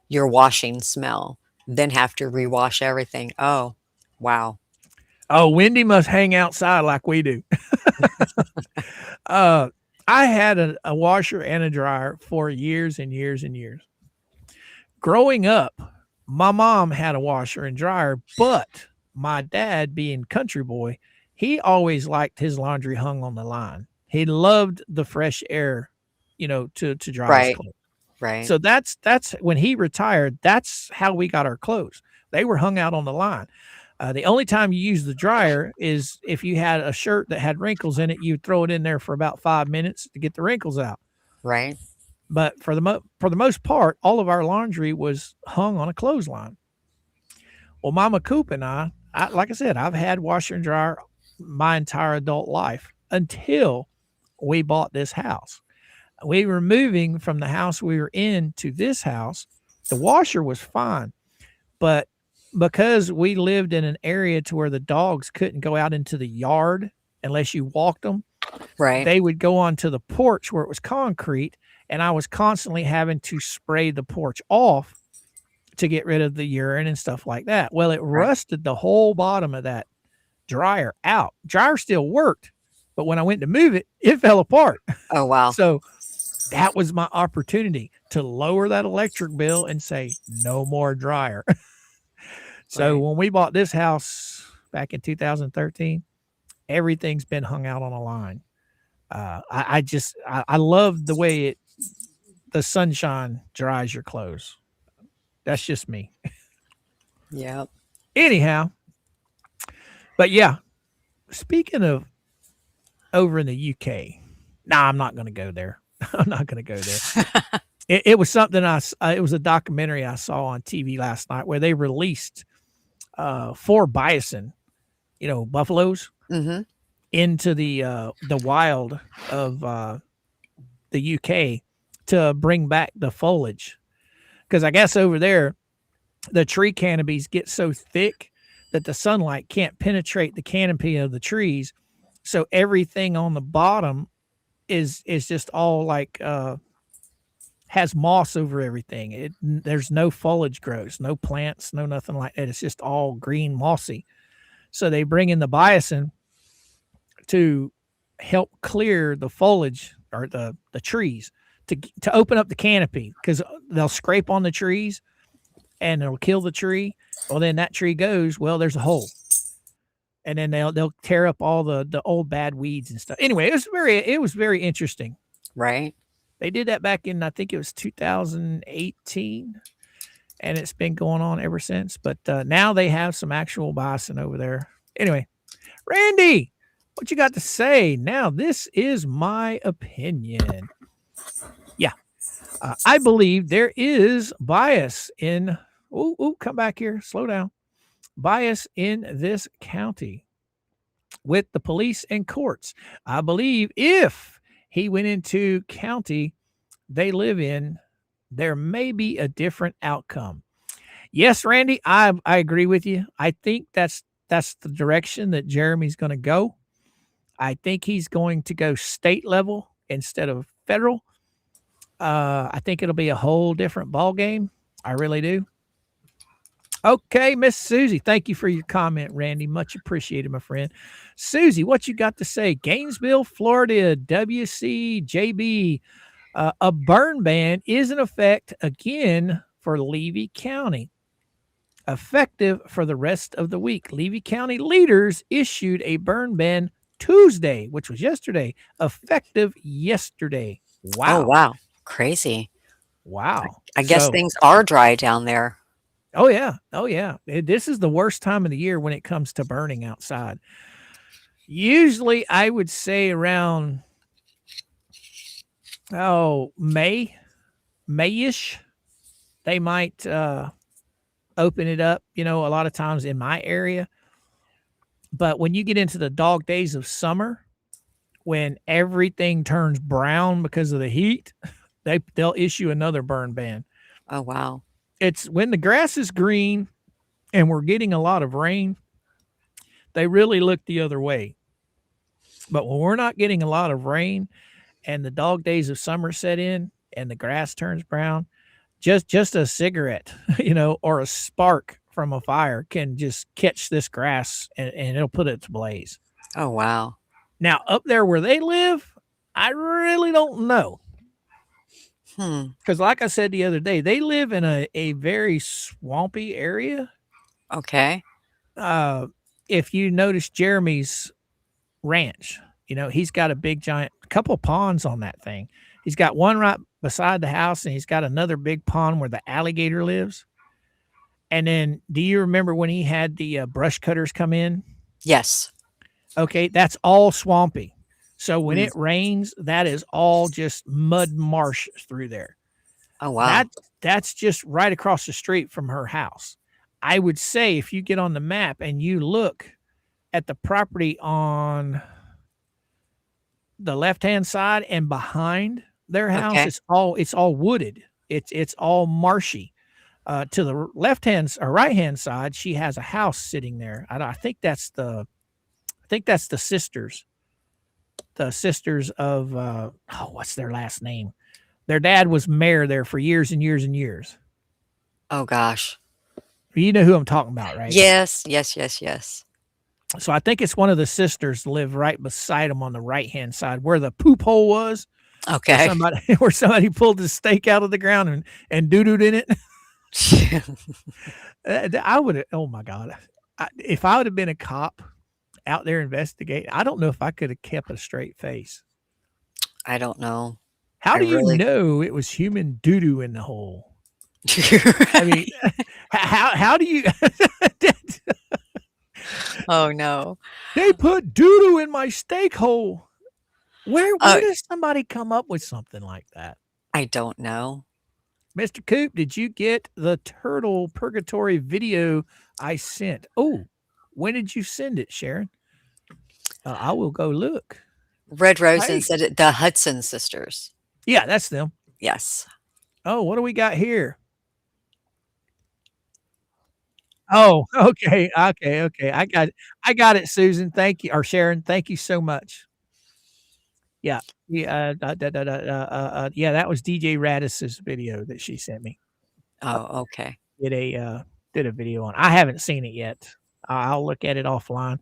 Speaker 2: your washing smell. Then have to rewash everything. Oh, wow.
Speaker 1: Oh, Wendy must hang outside like we do. I had a washer and a dryer for years and years and years. Growing up, my mom had a washer and dryer, but my dad, being country boy, he always liked his laundry hung on the line. He loved the fresh air, to dry his clothes.
Speaker 2: Right.
Speaker 1: So that's when he retired, that's how we got our clothes. They were hung out on the line. The only time you use the dryer is if you had a shirt that had wrinkles in it, you'd throw it in there for about 5 minutes to get the wrinkles out.
Speaker 2: Right.
Speaker 1: But for the most part, all of our laundry was hung on a clothesline. Well, Mama Coop and I, like I said, I've had washer and dryer my entire adult life until we bought this house. We were moving from the house we were in to this house. The washer was fine, but because we lived in an area to where the dogs couldn't go out into the yard unless you walked them,
Speaker 2: Right.
Speaker 1: they would go onto the porch where it was concrete, and I was constantly having to spray the porch off to get rid of the urine and stuff like that. Well, it rusted the whole bottom of that dryer out. Dryer still worked, but when I went to move it, it fell apart.
Speaker 2: Oh, wow.
Speaker 1: So that was my opportunity to lower that electric bill and say, no more dryer. So when we bought this house back in 2013, everything's been hung out on a line. I love the way the sunshine dries your clothes. That's just me.
Speaker 2: Yeah.
Speaker 1: Anyhow, but yeah, speaking of over in the UK, I'm not going to go there. I'm not going to go there. It was something it was a documentary I saw on TV last night where they released 4 bison, buffaloes, into the wild of the UK to bring back the foliage. Because I guess over there, the tree canopies get so thick that the sunlight can't penetrate the canopy of the trees. So everything on the bottom is just all like has moss over everything. There's no foliage grows, no plants, no nothing like that. It's just all green, mossy. So they bring in the bison to help clear the foliage or the trees to open up the canopy, because they'll scrape on the trees and it'll kill the tree. Well, then that tree goes, well, there's a hole. And then they'll tear up all the old bad weeds and stuff. Anyway, it was very interesting.
Speaker 2: Right.
Speaker 1: They did that back in, I think it was 2018, and it's been going on ever since. But now they have some actual bison over there. Anyway, Randy, what you got to say? Now, this is my opinion. Yeah. I believe there is bias in, come back here, slow down. Bias in this county with the police and courts. I believe if he went into county they live in, there may be a different outcome. Yes, Randy, I agree with you. I think that's the direction that Jeremy's going to go. I think he's going to go state level instead of federal. I think it'll be a whole different ball game. I really do. Okay, Miss Susie, thank you for your comment, Randy. Much appreciated, my friend. Susie, what you got to say? Gainesville, Florida, WCJB. A burn ban is in effect again for Levy County, effective for the rest of the week. Levy County leaders issued a burn ban Tuesday, which was yesterday, effective yesterday. Wow.
Speaker 2: Oh, wow. Crazy.
Speaker 1: Wow.
Speaker 2: I guess things are dry down there.
Speaker 1: Oh, yeah. Oh, yeah. This is the worst time of the year when it comes to burning outside. Usually, I would say around, May-ish, they might open it up, a lot of times in my area. But when you get into the dog days of summer, when everything turns brown because of the heat, they'll issue another burn ban.
Speaker 2: Oh, wow.
Speaker 1: It's when the grass is green and we're getting a lot of rain, they really look the other way. But when we're not getting a lot of rain and the dog days of summer set in and the grass turns brown, just a cigarette, or a spark from a fire can just catch this grass and it'll put it to blaze.
Speaker 2: Oh, wow.
Speaker 1: Now, up there where they live, I really don't know. Because like I said the other day, they live in a very swampy area.
Speaker 2: Okay.
Speaker 1: If you notice Jeremy's ranch, he's got a big giant couple ponds on that thing. He's got one right beside the house, and he's got another big pond where the alligator lives. And then, do you remember when he had the brush cutters come in?
Speaker 2: Yes.
Speaker 1: Okay, that's all swampy. So when it rains, that is all just mud marsh through there.
Speaker 2: Oh, wow.
Speaker 1: That's just right across the street from her house. I would say if you get on the map and you look at the property on the left-hand side and behind their house, it's all wooded. It's all marshy. To the left hand or right hand side, she has a house sitting there. I think that's the sisters. The sisters of what's their last name? Their dad was mayor there for years and years and years.
Speaker 2: Oh gosh.
Speaker 1: You know who I'm talking about, right?
Speaker 2: Yes, yes, yes, yes.
Speaker 1: So I think it's one of the sisters live right beside him on the right hand side where the poop hole was.
Speaker 2: Okay.
Speaker 1: Where somebody pulled the steak out of the ground and doo-dooed in it. I would have, oh my God. If I would have been a cop out there investigating, I don't know if I could have kept a straight face.
Speaker 2: I don't know.
Speaker 1: How do you know it was human doo-doo in the hole? I mean, how do you?
Speaker 2: Oh no!
Speaker 1: They put doo-doo in my steak hole. Where does somebody come up with something like that?
Speaker 2: I don't know.
Speaker 1: MrCoop, did you get the turtle purgatory video I sent? Oh, when did you send it, Sharon? I will go look.
Speaker 2: Red Rosen said it, the Hudson sisters.
Speaker 1: Yeah, that's them.
Speaker 2: Yes.
Speaker 1: Oh, what do we got here? Oh, okay. I got it, Susan. Thank you. Or Sharon, thank you so much. Yeah. Yeah. Yeah, that was DJ Radis's video that she sent me.
Speaker 2: Oh, okay.
Speaker 1: Did a video on. I haven't seen it yet. I'll look at it offline.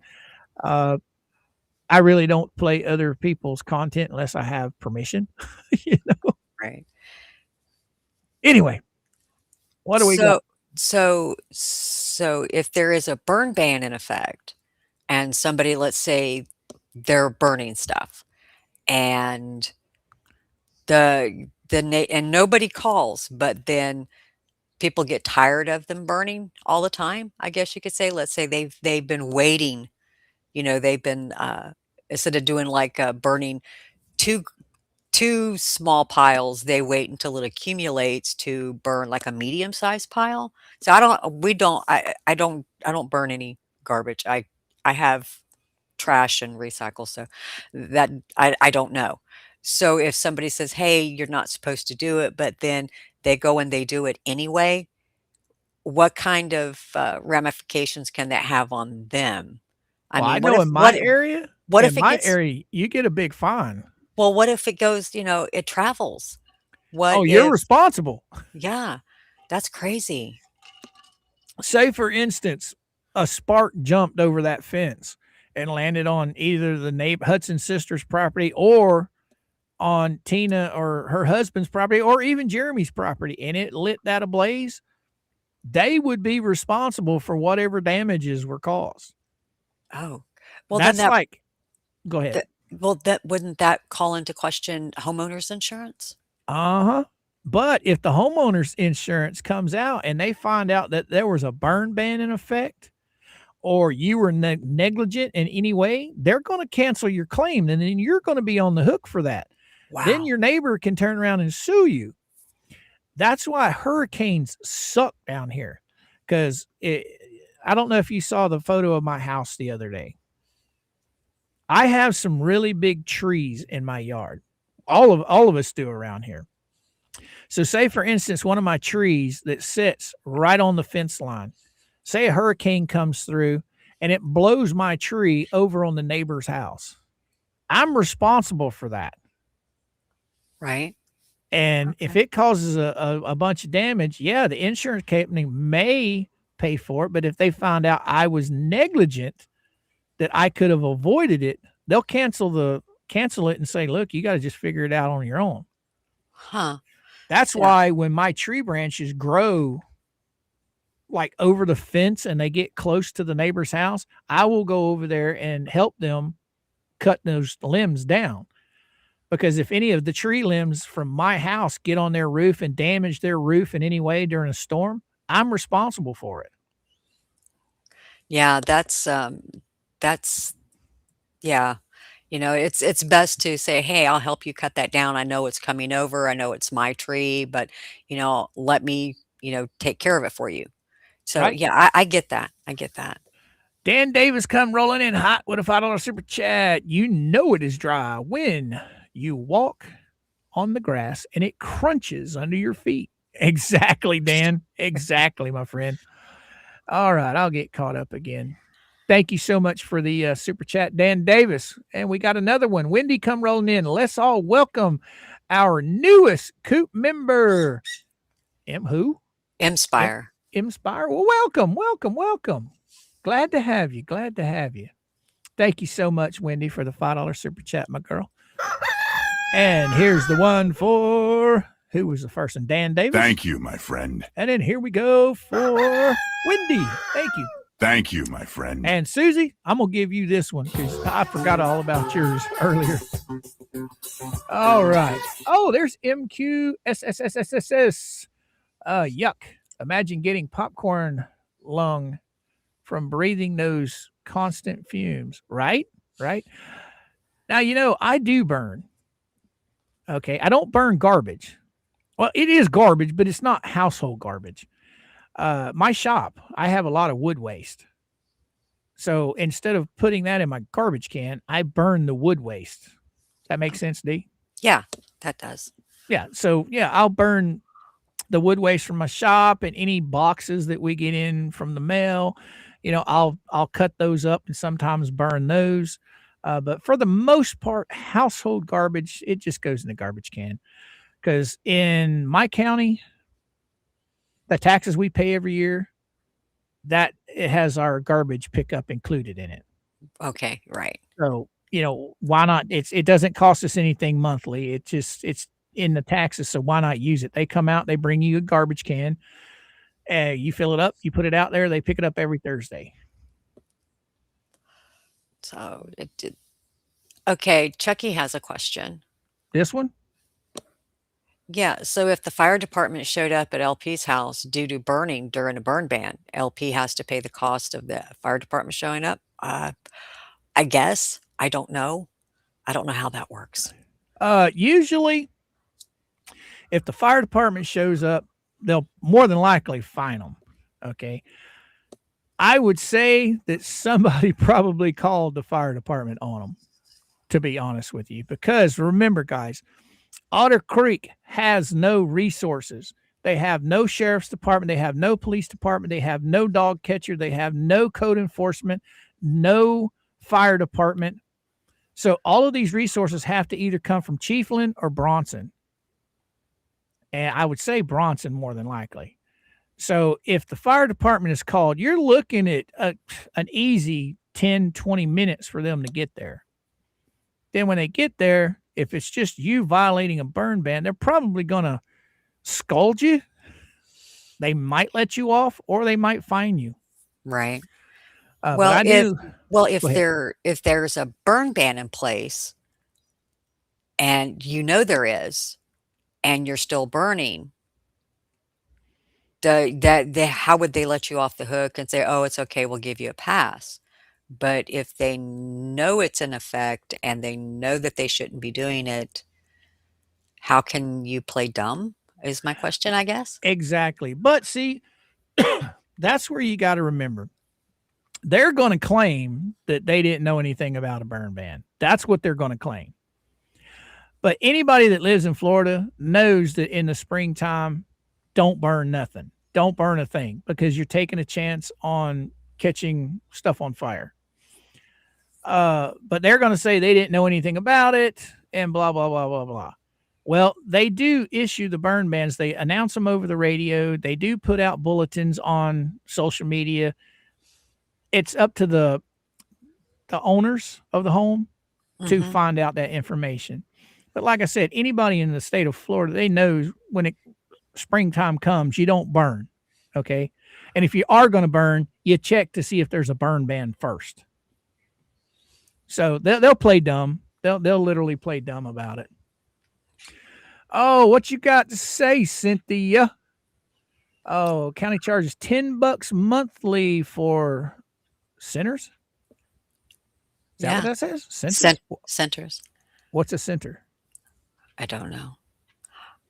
Speaker 1: I really don't play other people's content unless I have permission. You know?
Speaker 2: Right.
Speaker 1: Anyway, what do we got?
Speaker 2: So if there is a burn ban in effect and somebody, let's say they're burning stuff and and nobody calls, but then people get tired of them burning all the time, I guess you could say. Let's say they've been waiting, you know, they've been instead of doing like burning two small piles, they wait until it accumulates to burn like a medium-sized pile. So I don't burn any garbage. I have trash and recycle, so that I don't know. So if somebody says, "Hey, you're not supposed to do it," but then they go and they do it anyway, what kind of ramifications can that have on them?
Speaker 1: I mean, I know in my area, you get a big fine.
Speaker 2: Well, what if it goes, you know, it travels?
Speaker 1: Oh, you're responsible.
Speaker 2: Yeah, that's crazy.
Speaker 1: Say, for instance, a spark jumped over that fence and landed on either the Hudson sisters' property or on Tina or her husband's property or even Jeremy's property, and it lit that ablaze. They would be responsible for whatever damages were caused.
Speaker 2: Oh, well,
Speaker 1: that's like, go ahead.
Speaker 2: Wouldn't that call into question homeowners insurance?
Speaker 1: But if the homeowners insurance comes out and they find out that there was a burn ban in effect or you were negligent in any way, they're going to cancel your claim, and then you're going to be on the hook for that. Wow. Then your neighbor can turn around and sue you. That's why hurricanes suck down here, because I don't know if you saw the photo of my house the other day. I have some really big trees in my yard. All of us do around here. So say, for instance, one of my trees that sits right on the fence line, say a hurricane comes through and it blows my tree over on the neighbor's house. I'm responsible for that.
Speaker 2: Right.
Speaker 1: And if it causes a bunch of damage, yeah, the insurance company may pay for it. But if they find out I was negligent, that I could have avoided it, they'll cancel it and say, look, you got to just figure it out on your own.
Speaker 2: Huh.
Speaker 1: That's why when my tree branches grow like over the fence and they get close to the neighbor's house, I will go over there and help them cut those limbs down. Because if any of the tree limbs from my house get on their roof and damage their roof in any way during a storm, I'm responsible for it.
Speaker 2: Yeah, yeah. You know, it's best to say, hey, I'll help you cut that down. I know it's coming over. I know it's my tree, but, you know, let me, you know, take care of it for you. So, right. Yeah, I get that. I get that.
Speaker 1: Dan Davis come rolling in hot with a $5 super chat. You know it is dry when you walk on the grass and it crunches under your feet. Exactly, Dan. Exactly, my friend. All right, I'll get caught up again. Thank you so much for the super chat, Dan Davis. And we got another one. Wendy come rolling in. Let's all welcome our newest Coop member. Who?
Speaker 2: Inspire.
Speaker 1: Inspire. Well, welcome. Glad to have you. Thank you so much, Wendy, for the $5 super chat, my girl. And here's the one for who was the first one? Dan Davis.
Speaker 4: Thank you, my friend.
Speaker 1: And then here we go for Wendy. Thank you.
Speaker 4: Thank you, my friend.
Speaker 1: And Susie, I'm going to give you this one because I forgot all about yours earlier. All right. Oh, there's MQSSSSS. Yuck. Imagine getting popcorn lung from breathing those constant fumes. Right? Now, I do burn. Okay. I don't burn garbage. Well, it is garbage, but it's not household garbage. My shop, I have a lot of wood waste. So instead of putting that in my garbage can, I burn the wood waste. That makes sense, D?
Speaker 2: Yeah, that does.
Speaker 1: Yeah. So yeah, I'll burn the wood waste from my shop and any boxes that we get in from the mail. I'll cut those up and sometimes burn those. But for the most part, household garbage, it just goes in the garbage can. Because in my county, the taxes we pay every year, that it has our garbage pickup included in it.
Speaker 2: Okay, right.
Speaker 1: So, why not? It doesn't cost us anything monthly. It's in the taxes. So why not use it? They come out, they bring you a garbage can, you fill it up, you put it out there. They pick it up every Thursday.
Speaker 2: So it did. Okay, Chucky has a question.
Speaker 1: This one?
Speaker 2: Yeah, so if the fire department showed up at LP's house due to burning during a burn ban, LP has to pay the cost of the fire department showing up? I guess. I don't know. I don't know how that works.
Speaker 1: Usually, if the fire department shows up, they'll more than likely fine them. Okay. I would say that somebody probably called the fire department on them, to be honest with you, because remember, guys, Otter Creek has no resources. They have no sheriff's department. They have no police department. They have no dog catcher. They have no code enforcement, no fire department. So all of these resources have to either come from Chiefland or Bronson. And I would say Bronson more than likely. So if the fire department is called, you're looking at an easy 10, 20 minutes for them to get there. Then when they get there, if it's just you violating a burn ban, they're probably going to scold you. They might let you off or they might fine you.
Speaker 2: Right.
Speaker 1: Well,
Speaker 2: if there's a burn ban in place and there is, and you're still burning, how would they let you off the hook and say, oh, it's okay, we'll give you a pass? But if they know it's in effect and they know that they shouldn't be doing it, how can you play dumb is my question, I guess.
Speaker 1: Exactly. But see, that's where you got to remember. They're going to claim that they didn't know anything about a burn ban. That's what they're going to claim. But anybody that lives in Florida knows that in the springtime, don't burn nothing. Don't burn a thing because you're taking a chance on catching stuff on fire. But they're going to say they didn't know anything about it and blah, blah, blah, blah, blah. Well, they do issue the burn bans. They announce them over the radio. They do put out bulletins on social media. It's up to the owners of the home to find out that information. But like I said, anybody in the state of Florida, they know when springtime comes, you don't burn. Okay. And if you are going to burn, you check to see if there's a burn ban first. So they'll play dumb. They'll literally play dumb about it. Oh, what you got to say, Cynthia? Oh, county charges $10 monthly for centers. Is that what that says?
Speaker 2: Centers.
Speaker 1: What's a center?
Speaker 2: I don't know.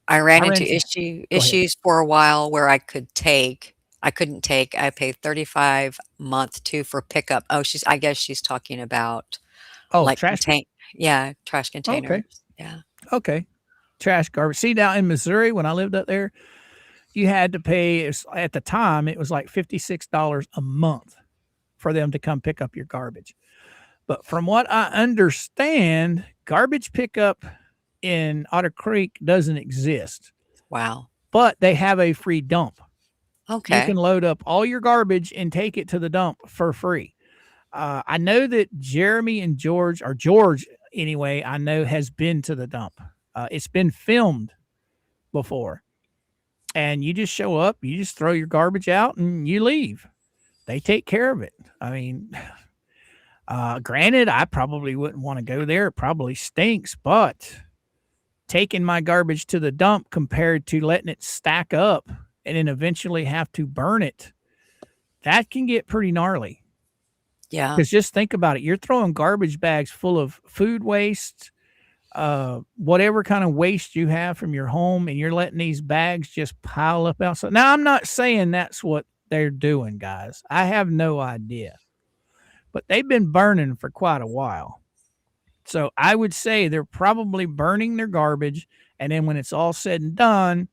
Speaker 2: I ran into issues for a while where I couldn't take. I paid $35 a month too for pickup. Oh, I guess she's talking about
Speaker 1: trash.
Speaker 2: Trash containers.
Speaker 1: Okay.
Speaker 2: Yeah.
Speaker 1: Okay. Trash, garbage. See, now in Missouri, when I lived up there, you had to pay, at the time, it was like $56 a month for them to come pick up your garbage. But from what I understand, garbage pickup in Otter Creek doesn't exist,
Speaker 2: Wow.
Speaker 1: but they have a free dump. You can
Speaker 2: Okay.
Speaker 1: load up all your garbage and take it to the dump for free. I know that Jeremy and George, or George anyway, I know has been to the dump. It's been filmed before. And you just show up, you just throw your garbage out and you leave. They take care of it. I mean, granted, I probably wouldn't want to go there. It probably stinks, but taking my garbage to the dump compared to letting it stack up and then eventually have to burn it, that can get pretty gnarly.
Speaker 2: Yeah.
Speaker 1: Because just think about it. You're throwing garbage bags full of food waste, whatever kind of waste you have from your home, and you're letting these bags just pile up outside. Now, I'm not saying that's what they're doing, guys. I have no idea. But they've been burning for quite a while. So I would say they're probably burning their garbage, and then when it's all said and done,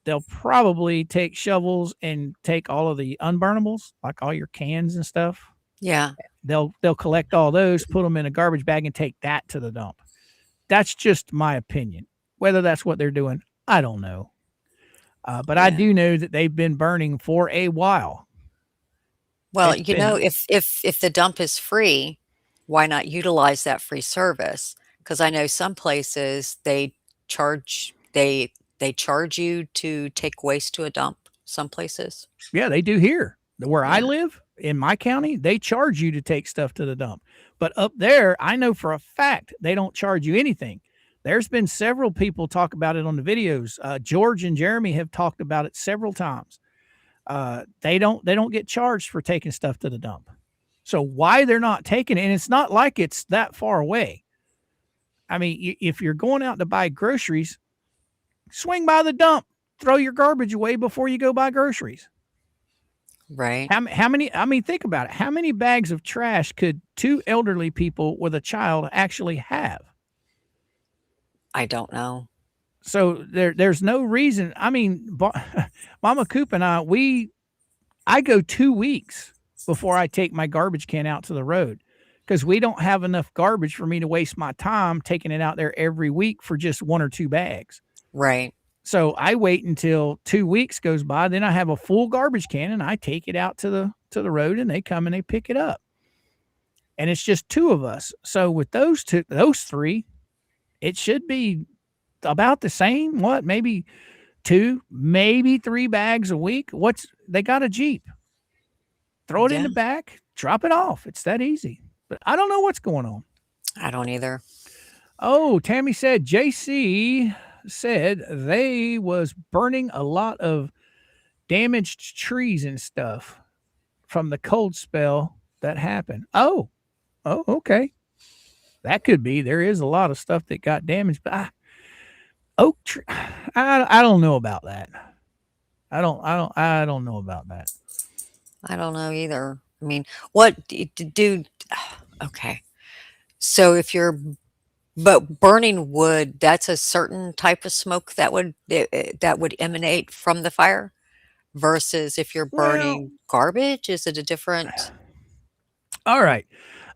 Speaker 1: they'll probably take shovels and take all of the unburnables, like all your cans and stuff.
Speaker 2: Yeah.
Speaker 1: They'll collect all those, put them in a garbage bag, and take that to the dump. That's just my opinion. Whether that's what they're doing, I don't know. But I do know that they've been burning for a while.
Speaker 2: Well,
Speaker 1: It's
Speaker 2: you know,
Speaker 1: been-
Speaker 2: if the dump is free, why not utilize that free service? Because I know some places they charge you to take waste to a dump. Some places.
Speaker 1: Yeah, they do here. Where I live in my county, they charge you to take stuff to the dump. But up there, I know for a fact they don't charge you anything. There's been several people talk about it on the videos. George and Jeremy have talked about it several times. They don't get charged for taking stuff to the dump. So why they're not taking it, and it's not like it's that far away. I mean, if you're going out to buy groceries, swing by the dump, throw your garbage away before you go buy groceries.
Speaker 2: Right.
Speaker 1: How many, I mean, think about it. How many bags of trash could two elderly people with a child actually have?
Speaker 2: I don't know.
Speaker 1: So there's no reason. I mean, Mama Coop and I go 2 weeks before I take my garbage can out to the road, because we don't have enough garbage for me to waste my time taking it out there every week for just 1 or 2 bags.
Speaker 2: Right.
Speaker 1: So I wait until 2 weeks goes by. Then I have a full garbage can and I take it out to the road, and they come and they pick it up. And it's just 2 of us. So with those 3, it should be about the same. What, maybe 2, maybe 3 bags a week. They got a Jeep. Throw it in the back, drop it off. It's that easy. But I don't know what's going on.
Speaker 2: I don't either.
Speaker 1: Oh, Tammy said JC said they was burning a lot of damaged trees and stuff from the cold spell that happened. Oh, okay. That could be. There is a lot of stuff that got damaged, but oak tree. I don't know about that. I don't know about that.
Speaker 2: I don't know either. I mean, what do okay. So if you're burning wood, that's a certain type of smoke that would emanate from the fire, versus if you're burning garbage, is it a different?
Speaker 1: All right.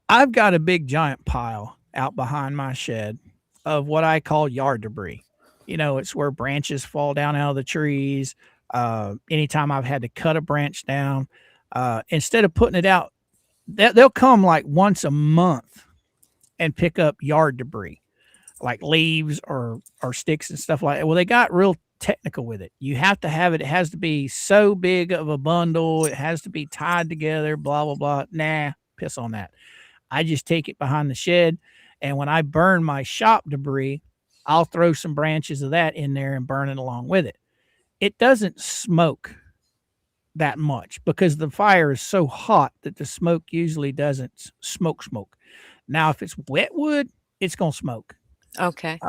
Speaker 1: I've got a big giant pile out behind my shed of what I call yard debris. You know, it's where branches fall down out of the trees. Anytime I've had to cut a branch down, instead of putting it out, they'll come like once a month and pick up yard debris, like leaves or sticks and stuff like that. Well, they got real technical with it. You have to have it. It has to be so big of a bundle. It has to be tied together, blah, blah, blah. Nah, piss on that. I just take it behind the shed. And when I burn my shop debris, I'll throw some branches of that in there and burn it along with it. It doesn't smoke that much because the fire is so hot that the smoke usually doesn't smoke. Now, if it's wet wood, it's going to smoke.
Speaker 2: Okay.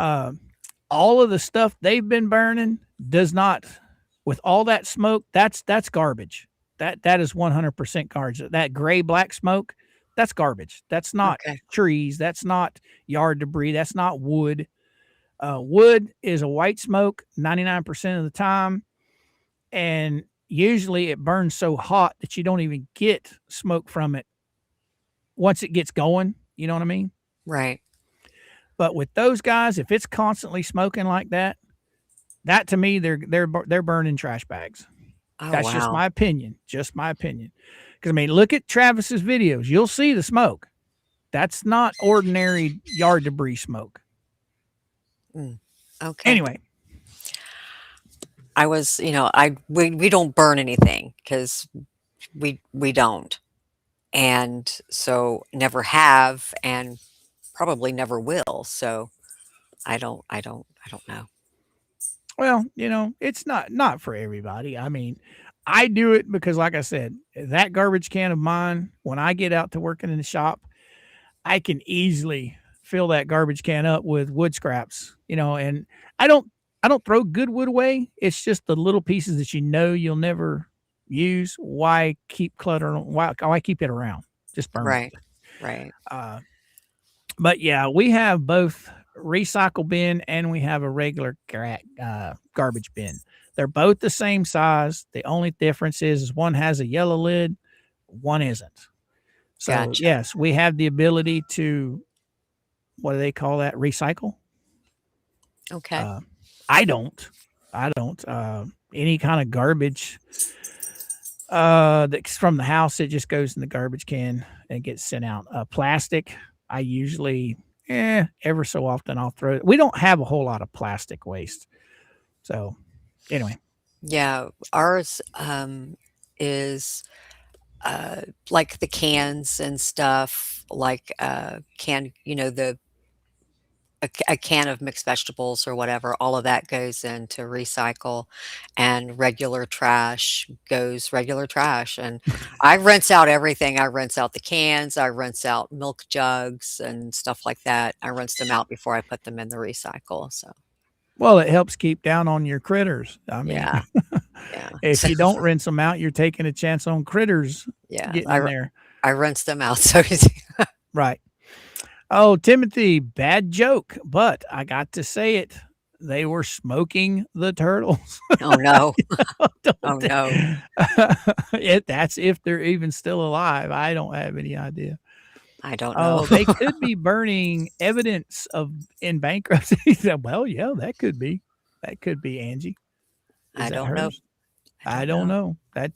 Speaker 1: All of the stuff they've been burning does not, with all that smoke, that's garbage. That is 100% garbage. That gray black smoke, that's garbage. That's not trees. That's not yard debris. That's not wood. Wood is a white smoke 99% of the time. and usually it burns so hot that you don't even get smoke from it once it gets going. You know what I mean?
Speaker 2: Right.
Speaker 1: But with those guys, if it's constantly smoking like that, that to me, they're burning trash bags.
Speaker 2: Oh,
Speaker 1: That's just
Speaker 2: wow.
Speaker 1: my opinion. Just my opinion. Because I mean, look at Travis's videos. You'll see the smoke. That's not ordinary yard debris smoke.
Speaker 2: Okay.
Speaker 1: Anyway,
Speaker 2: I was, we don't burn anything because we don't. And so never have and probably never will. So I don't know.
Speaker 1: well, it's not for everybody. I mean, I do it because, like I said, that garbage can of mine, when I get out to working in the shop, I can easily fill that garbage can up with wood scraps, and I don't throw good wood away. It's just the little pieces that you'll never use. Why keep cluttering? Why keep it around? Just burn
Speaker 2: Right.
Speaker 1: it.
Speaker 2: Right.
Speaker 1: But yeah, we have both recycle bin and we have a regular garbage bin. They're both the same size. The only difference is one has a yellow lid, one isn't. So
Speaker 2: Gotcha.
Speaker 1: yes, we have the ability to, what do they call that? Recycle.
Speaker 2: Okay.
Speaker 1: I don't. Any kind of garbage that's from the house, it just goes in the garbage can and gets sent out. Plastic, I usually, ever so often I'll throw it. We don't have a whole lot of plastic waste. So anyway.
Speaker 2: Yeah, ours is like the cans and stuff, like a can of mixed vegetables or whatever, all of that goes into recycle, and regular trash goes regular trash. And I rinse out everything. I rinse out the cans, I rinse out milk jugs and stuff like that. I rinse them out before I put them in the recycle. So
Speaker 1: Well, it helps keep down on your critters. I mean,
Speaker 2: yeah, yeah.
Speaker 1: if you don't rinse them out, you're taking a chance on critters
Speaker 2: Yeah,
Speaker 1: getting in there.
Speaker 2: I rinse them out. So
Speaker 1: Right. Oh, Timothy, bad joke, but I got to say it. They were smoking the turtles.
Speaker 2: oh no,
Speaker 1: Don't
Speaker 2: oh
Speaker 1: they?
Speaker 2: no.
Speaker 1: That's if they're even still alive. I don't have any idea.
Speaker 2: I don't know.
Speaker 1: Oh, they could be burning evidence in bankruptcy. Well, yeah, that could be. That could be Angie.
Speaker 2: I
Speaker 1: Is that
Speaker 2: don't know.
Speaker 1: hers? I don't know. That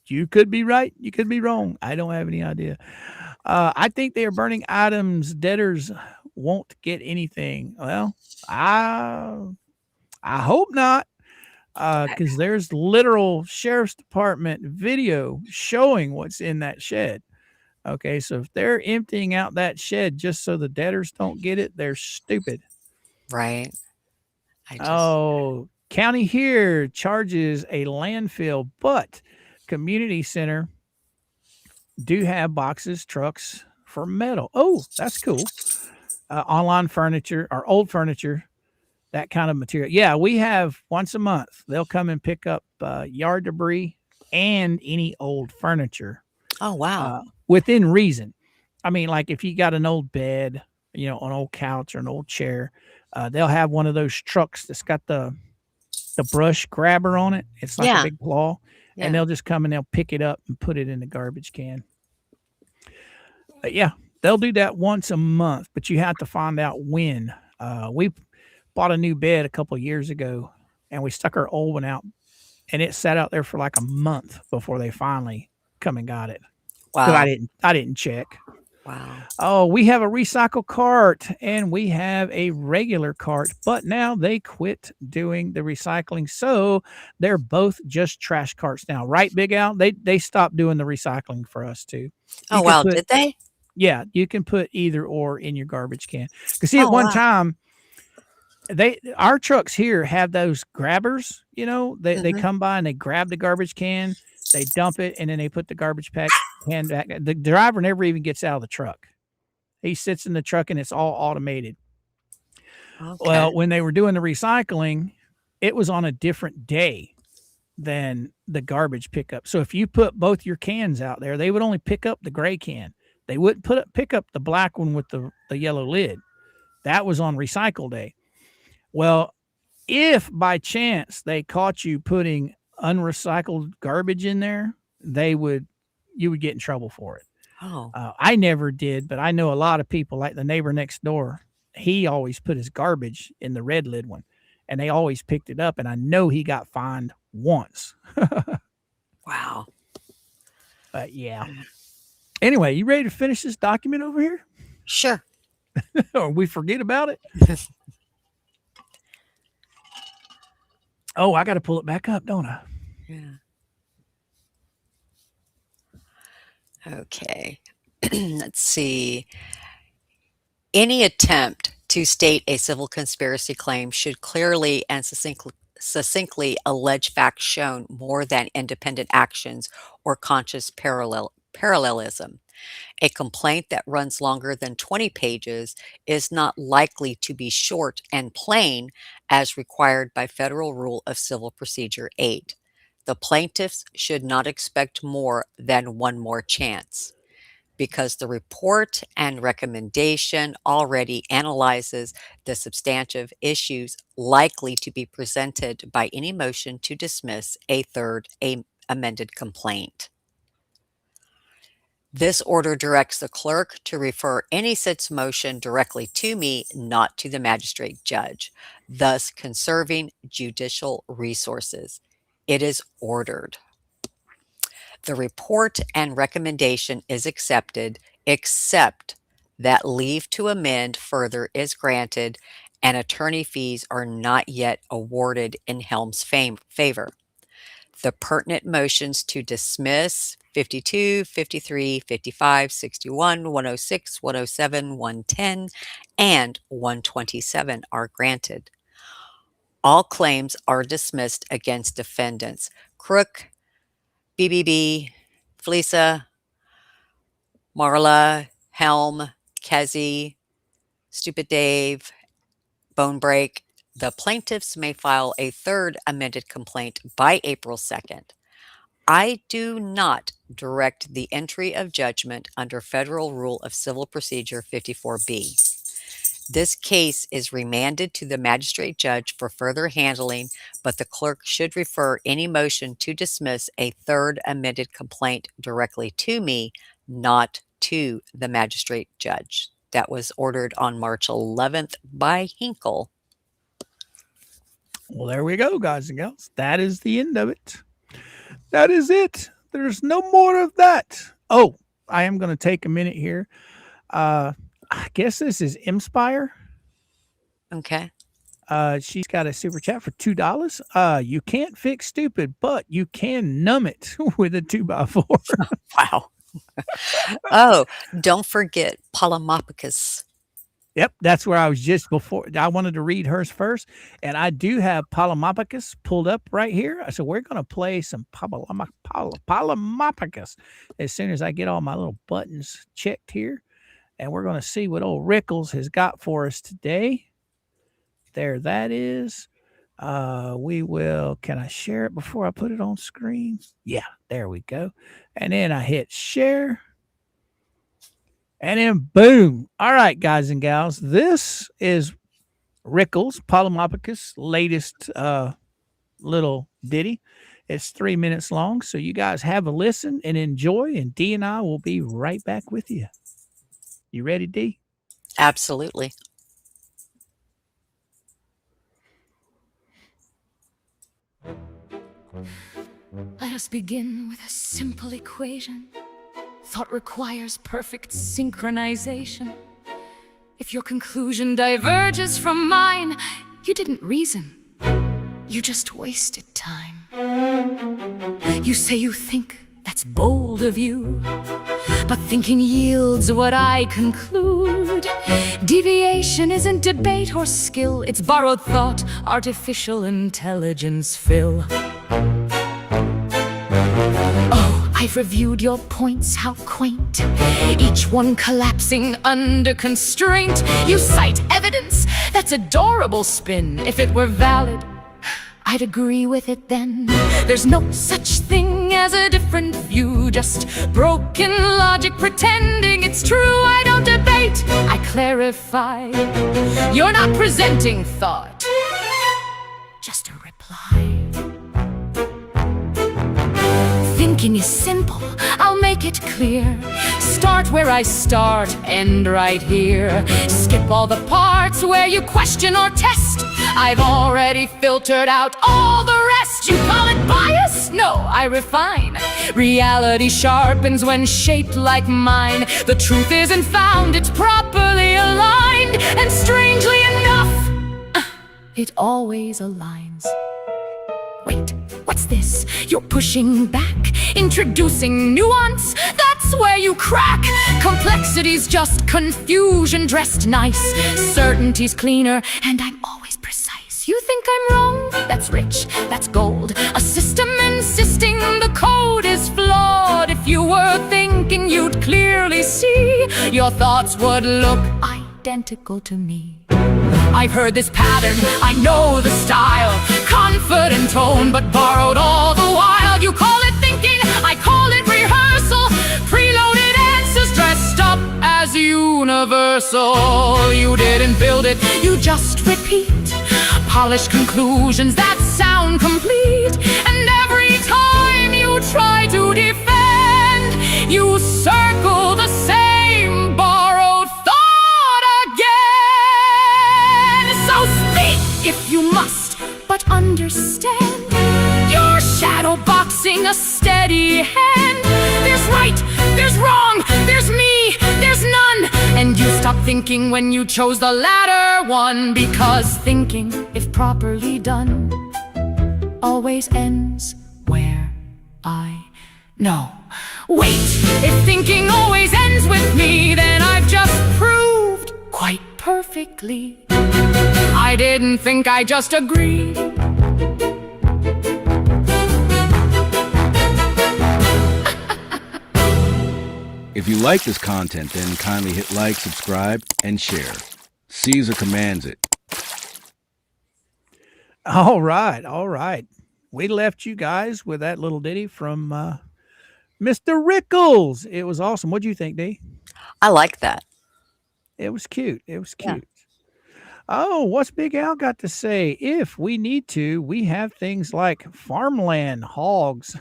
Speaker 1: you could be right. You could be wrong. I don't have any idea. I think they are burning items debtors won't get anything. Well, I hope not, because there's literal sheriff's department video showing what's in that shed. Okay, so if they're emptying out that shed just so the debtors don't get it, they're stupid.
Speaker 2: Right.
Speaker 1: Oh, county here charges a landfill, but community center do have boxes, trucks for metal. Oh, that's cool. Online furniture or old furniture, that kind of material. Yeah, we have once a month. They'll come and pick up yard debris and any old furniture.
Speaker 2: Oh, wow.
Speaker 1: Within reason. I mean, like if you got an old bed, an old couch or an old chair, they'll have one of those trucks that's got the brush grabber on it. It's like a big claw.
Speaker 2: Yeah.
Speaker 1: And they'll just come and they'll pick it up and put it in the garbage can. But yeah, they'll do that once a month, but you have to find out when. We bought a new bed a couple of years ago and we stuck our old one out and it sat out there for like a month before they finally come and got it.
Speaker 2: Wow.
Speaker 1: I didn't check.
Speaker 2: Wow.
Speaker 1: Oh, we have a recycle cart and we have a regular cart, but now they quit doing the recycling. So they're both just trash carts now, right, Big Al? They stopped doing the recycling for us too.
Speaker 2: Oh, wow. Did they?
Speaker 1: Yeah, you can put either or in your garbage can. Because see, at one time, our trucks here have those grabbers. They come by and they grab the garbage can, they dump it, and then they put the garbage can back. The driver never even gets out of the truck. He sits in the truck and it's all automated. Okay. Well, when they were doing the recycling, it was on a different day than the garbage pickup. So if you put both your cans out there, they would only pick up the gray can. They wouldn't pick up the black one with the yellow lid. That was on recycle day. Well, if by chance they caught you putting unrecycled garbage in there, you would get in trouble for it.
Speaker 2: Oh,
Speaker 1: I never did, but I know a lot of people, like the neighbor next door. He always put his garbage in the red lid one, and they always picked it up. And I know he got fined once.
Speaker 2: wow.
Speaker 1: But yeah. Anyway, you ready to finish this document over here?
Speaker 2: Sure.
Speaker 1: Or we forget about it? Oh, I got to pull it back up, don't I?
Speaker 2: Yeah. Okay. Let's see. Any attempt to state a civil conspiracy claim should clearly and succinctly allege facts shown more than independent actions or conscious parallelism. A complaint that runs longer than 20 pages is not likely to be short and plain as required by Federal Rule of Civil Procedure 8. The plaintiffs should not expect more than one more chance, because the report and recommendation already analyzes the substantive issues likely to be presented by any motion to dismiss a third amended complaint. This order directs the clerk to refer any such motion directly to me, not to the magistrate judge, thus conserving judicial resources. It is ordered. The report and recommendation is accepted, except that leave to amend further is granted and attorney fees are not yet awarded in Helm's favor. The pertinent motions to dismiss 52, 53, 55, 61, 106, 107, 110, and 127 are granted. All claims are dismissed against defendants Crook, BBB, Felisa, Marla, Helm, Kezi, Stupid Dave, Bonebreak. The plaintiffs may file a third amended complaint by April 2nd. I do not direct the entry of judgment under Federal Rule of Civil Procedure 54B. This case is remanded to the magistrate judge for further handling, but the clerk should refer any motion to dismiss a third amended complaint directly to me, not to the magistrate judge. That was ordered on March 11th by Hinkle.
Speaker 1: Well, there we go, guys and gals. That is the end of it. That is it. There's no more of that. Oh, I am going to take a minute here. I guess this is Inspire.
Speaker 2: Okay.
Speaker 1: She's got a super chat for $2. You can't fix stupid, but you can numb it with a 2x4.
Speaker 2: Wow. Oh, don't forget Polymopicus.
Speaker 1: Yep, that's where I was just before. I wanted to read hers first, and I do have Polymopicus pulled up right here. So we're going to play some Polymopicus as soon as I get all my little buttons checked here, and we're going to see what old Rickles has got for us today. There that is. We will, can I share it before I put it on screen? Yeah, there we go. And then I hit share. And then boom. All right, guys and gals. This is Rickles, Polymopicus' latest little ditty. It's 3 minutes long. So you guys have a listen and enjoy. And D and I will be right back with you. You ready, D?
Speaker 2: Absolutely.
Speaker 5: Let us begin with a simple equation. Thought requires perfect synchronization. If your conclusion diverges from mine, you didn't reason. You just wasted time. You say you think, that's bold of you. But thinking yields what I conclude. Deviation isn't debate or skill. It's borrowed thought, artificial intelligence fill. I've reviewed your points, how quaint. Each one collapsing under constraint. You cite evidence, that's adorable spin. If it were valid, I'd agree with it then. There's no such thing as a different view. Just broken logic pretending it's true. I don't debate, I clarify. You're not presenting thought, just a reply. thinking is simple, I'll make it clear. Start where I start, end right here. Skip all the parts where you question or test. I've already filtered out all the rest. You call it bias? No, I refine. Reality sharpens when shaped like mine. The truth isn't found, it's properly aligned. And strangely enough, it always aligns. Wait, what's this? You're pushing back, introducing nuance. That's where you crack. Complexity's just confusion dressed nice. Certainty's cleaner, and I'm always precise. You think I'm wrong? That's rich, that's gold. A system insisting the code is flawed. If you were thinking you'd clearly see, your thoughts would look identical to me. I've heard this pattern, I know the style. Confident tone, but borrowed all the while. You call it thinking, I call it rehearsal. Preloaded answers dressed up as universal. You didn't build it, you just repeat. Polished conclusions that sound complete. And every time you try to defend, you circle the same borrowed thought again. So speak if you must, but understand, you're shadow boxing a steady hand. There's right, there's wrong, there's me, there's none. And you stop thinking when you chose the latter one. Because thinking, if properly done, always ends where I know. Wait, if thinking always ends with me, then I've just proved quite perfectly I didn't think, I just agreed.
Speaker 6: If you like this content, then kindly hit like, subscribe, and share. Caesar commands it.
Speaker 1: All right, all right. We left you guys with that little ditty from Mr. Rickles. It was awesome. What'd you think, Dee?
Speaker 2: I like that.
Speaker 1: It was cute. It was
Speaker 2: Yeah.
Speaker 1: cute. Oh, what's Big Al got to say? If we need to, we have things like farmland hogs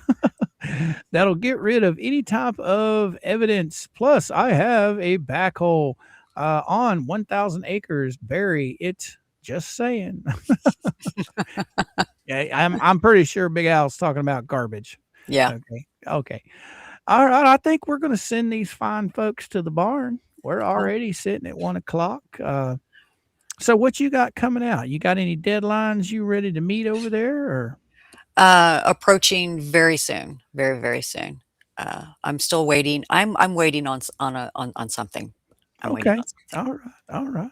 Speaker 1: that'll get rid of any type of evidence. Plus, I have a backhoe on 1,000 acres. Bury it. Just saying. Yeah, I'm pretty sure Big Al's talking about garbage.
Speaker 2: Yeah.
Speaker 1: Okay. Okay. All right. I think we're going to send these fine folks to the barn. We're already sitting at 1 o'clock. So what you got coming out? You got any deadlines you ready to meet over there, or?
Speaker 2: Approaching very soon, very, very soon. I'm still waiting. I'm waiting on something. I'm waiting
Speaker 1: Okay.
Speaker 2: on something.
Speaker 1: All right. All right.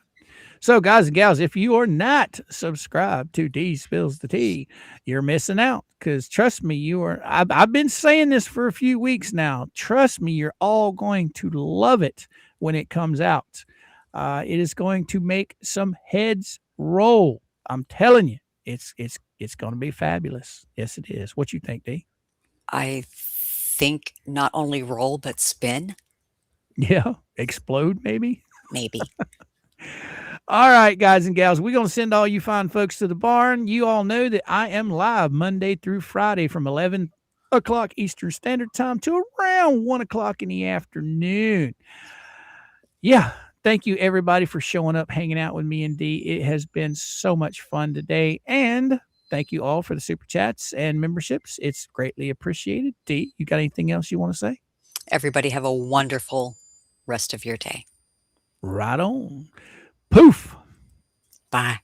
Speaker 1: So guys and gals, if you are not subscribed to D Spills the Tea, you're missing out. Because trust me, I've been saying this for a few weeks now. Trust me, you're all going to love it when it comes out. It is going to make some heads roll. I'm telling you, it's going to be fabulous. Yes, it is. What you think, Dee?
Speaker 2: I think not only roll, but spin,
Speaker 1: Yeah, explode maybe.
Speaker 2: maybe.
Speaker 1: All right, guys and gals, we're going to send all you fine folks to the barn. You all know that I am live Monday through Friday from 11 o'clock Eastern Standard Time to around 1 o'clock in the afternoon. Yeah, thank you, everybody, for showing up, hanging out with me and Dee. It has been so much fun today. And thank you all for the super chats and memberships. It's greatly appreciated. Dee, you got anything else you want to say?
Speaker 2: Everybody have a wonderful rest of your day.
Speaker 1: Right on. Poof.
Speaker 2: Bye.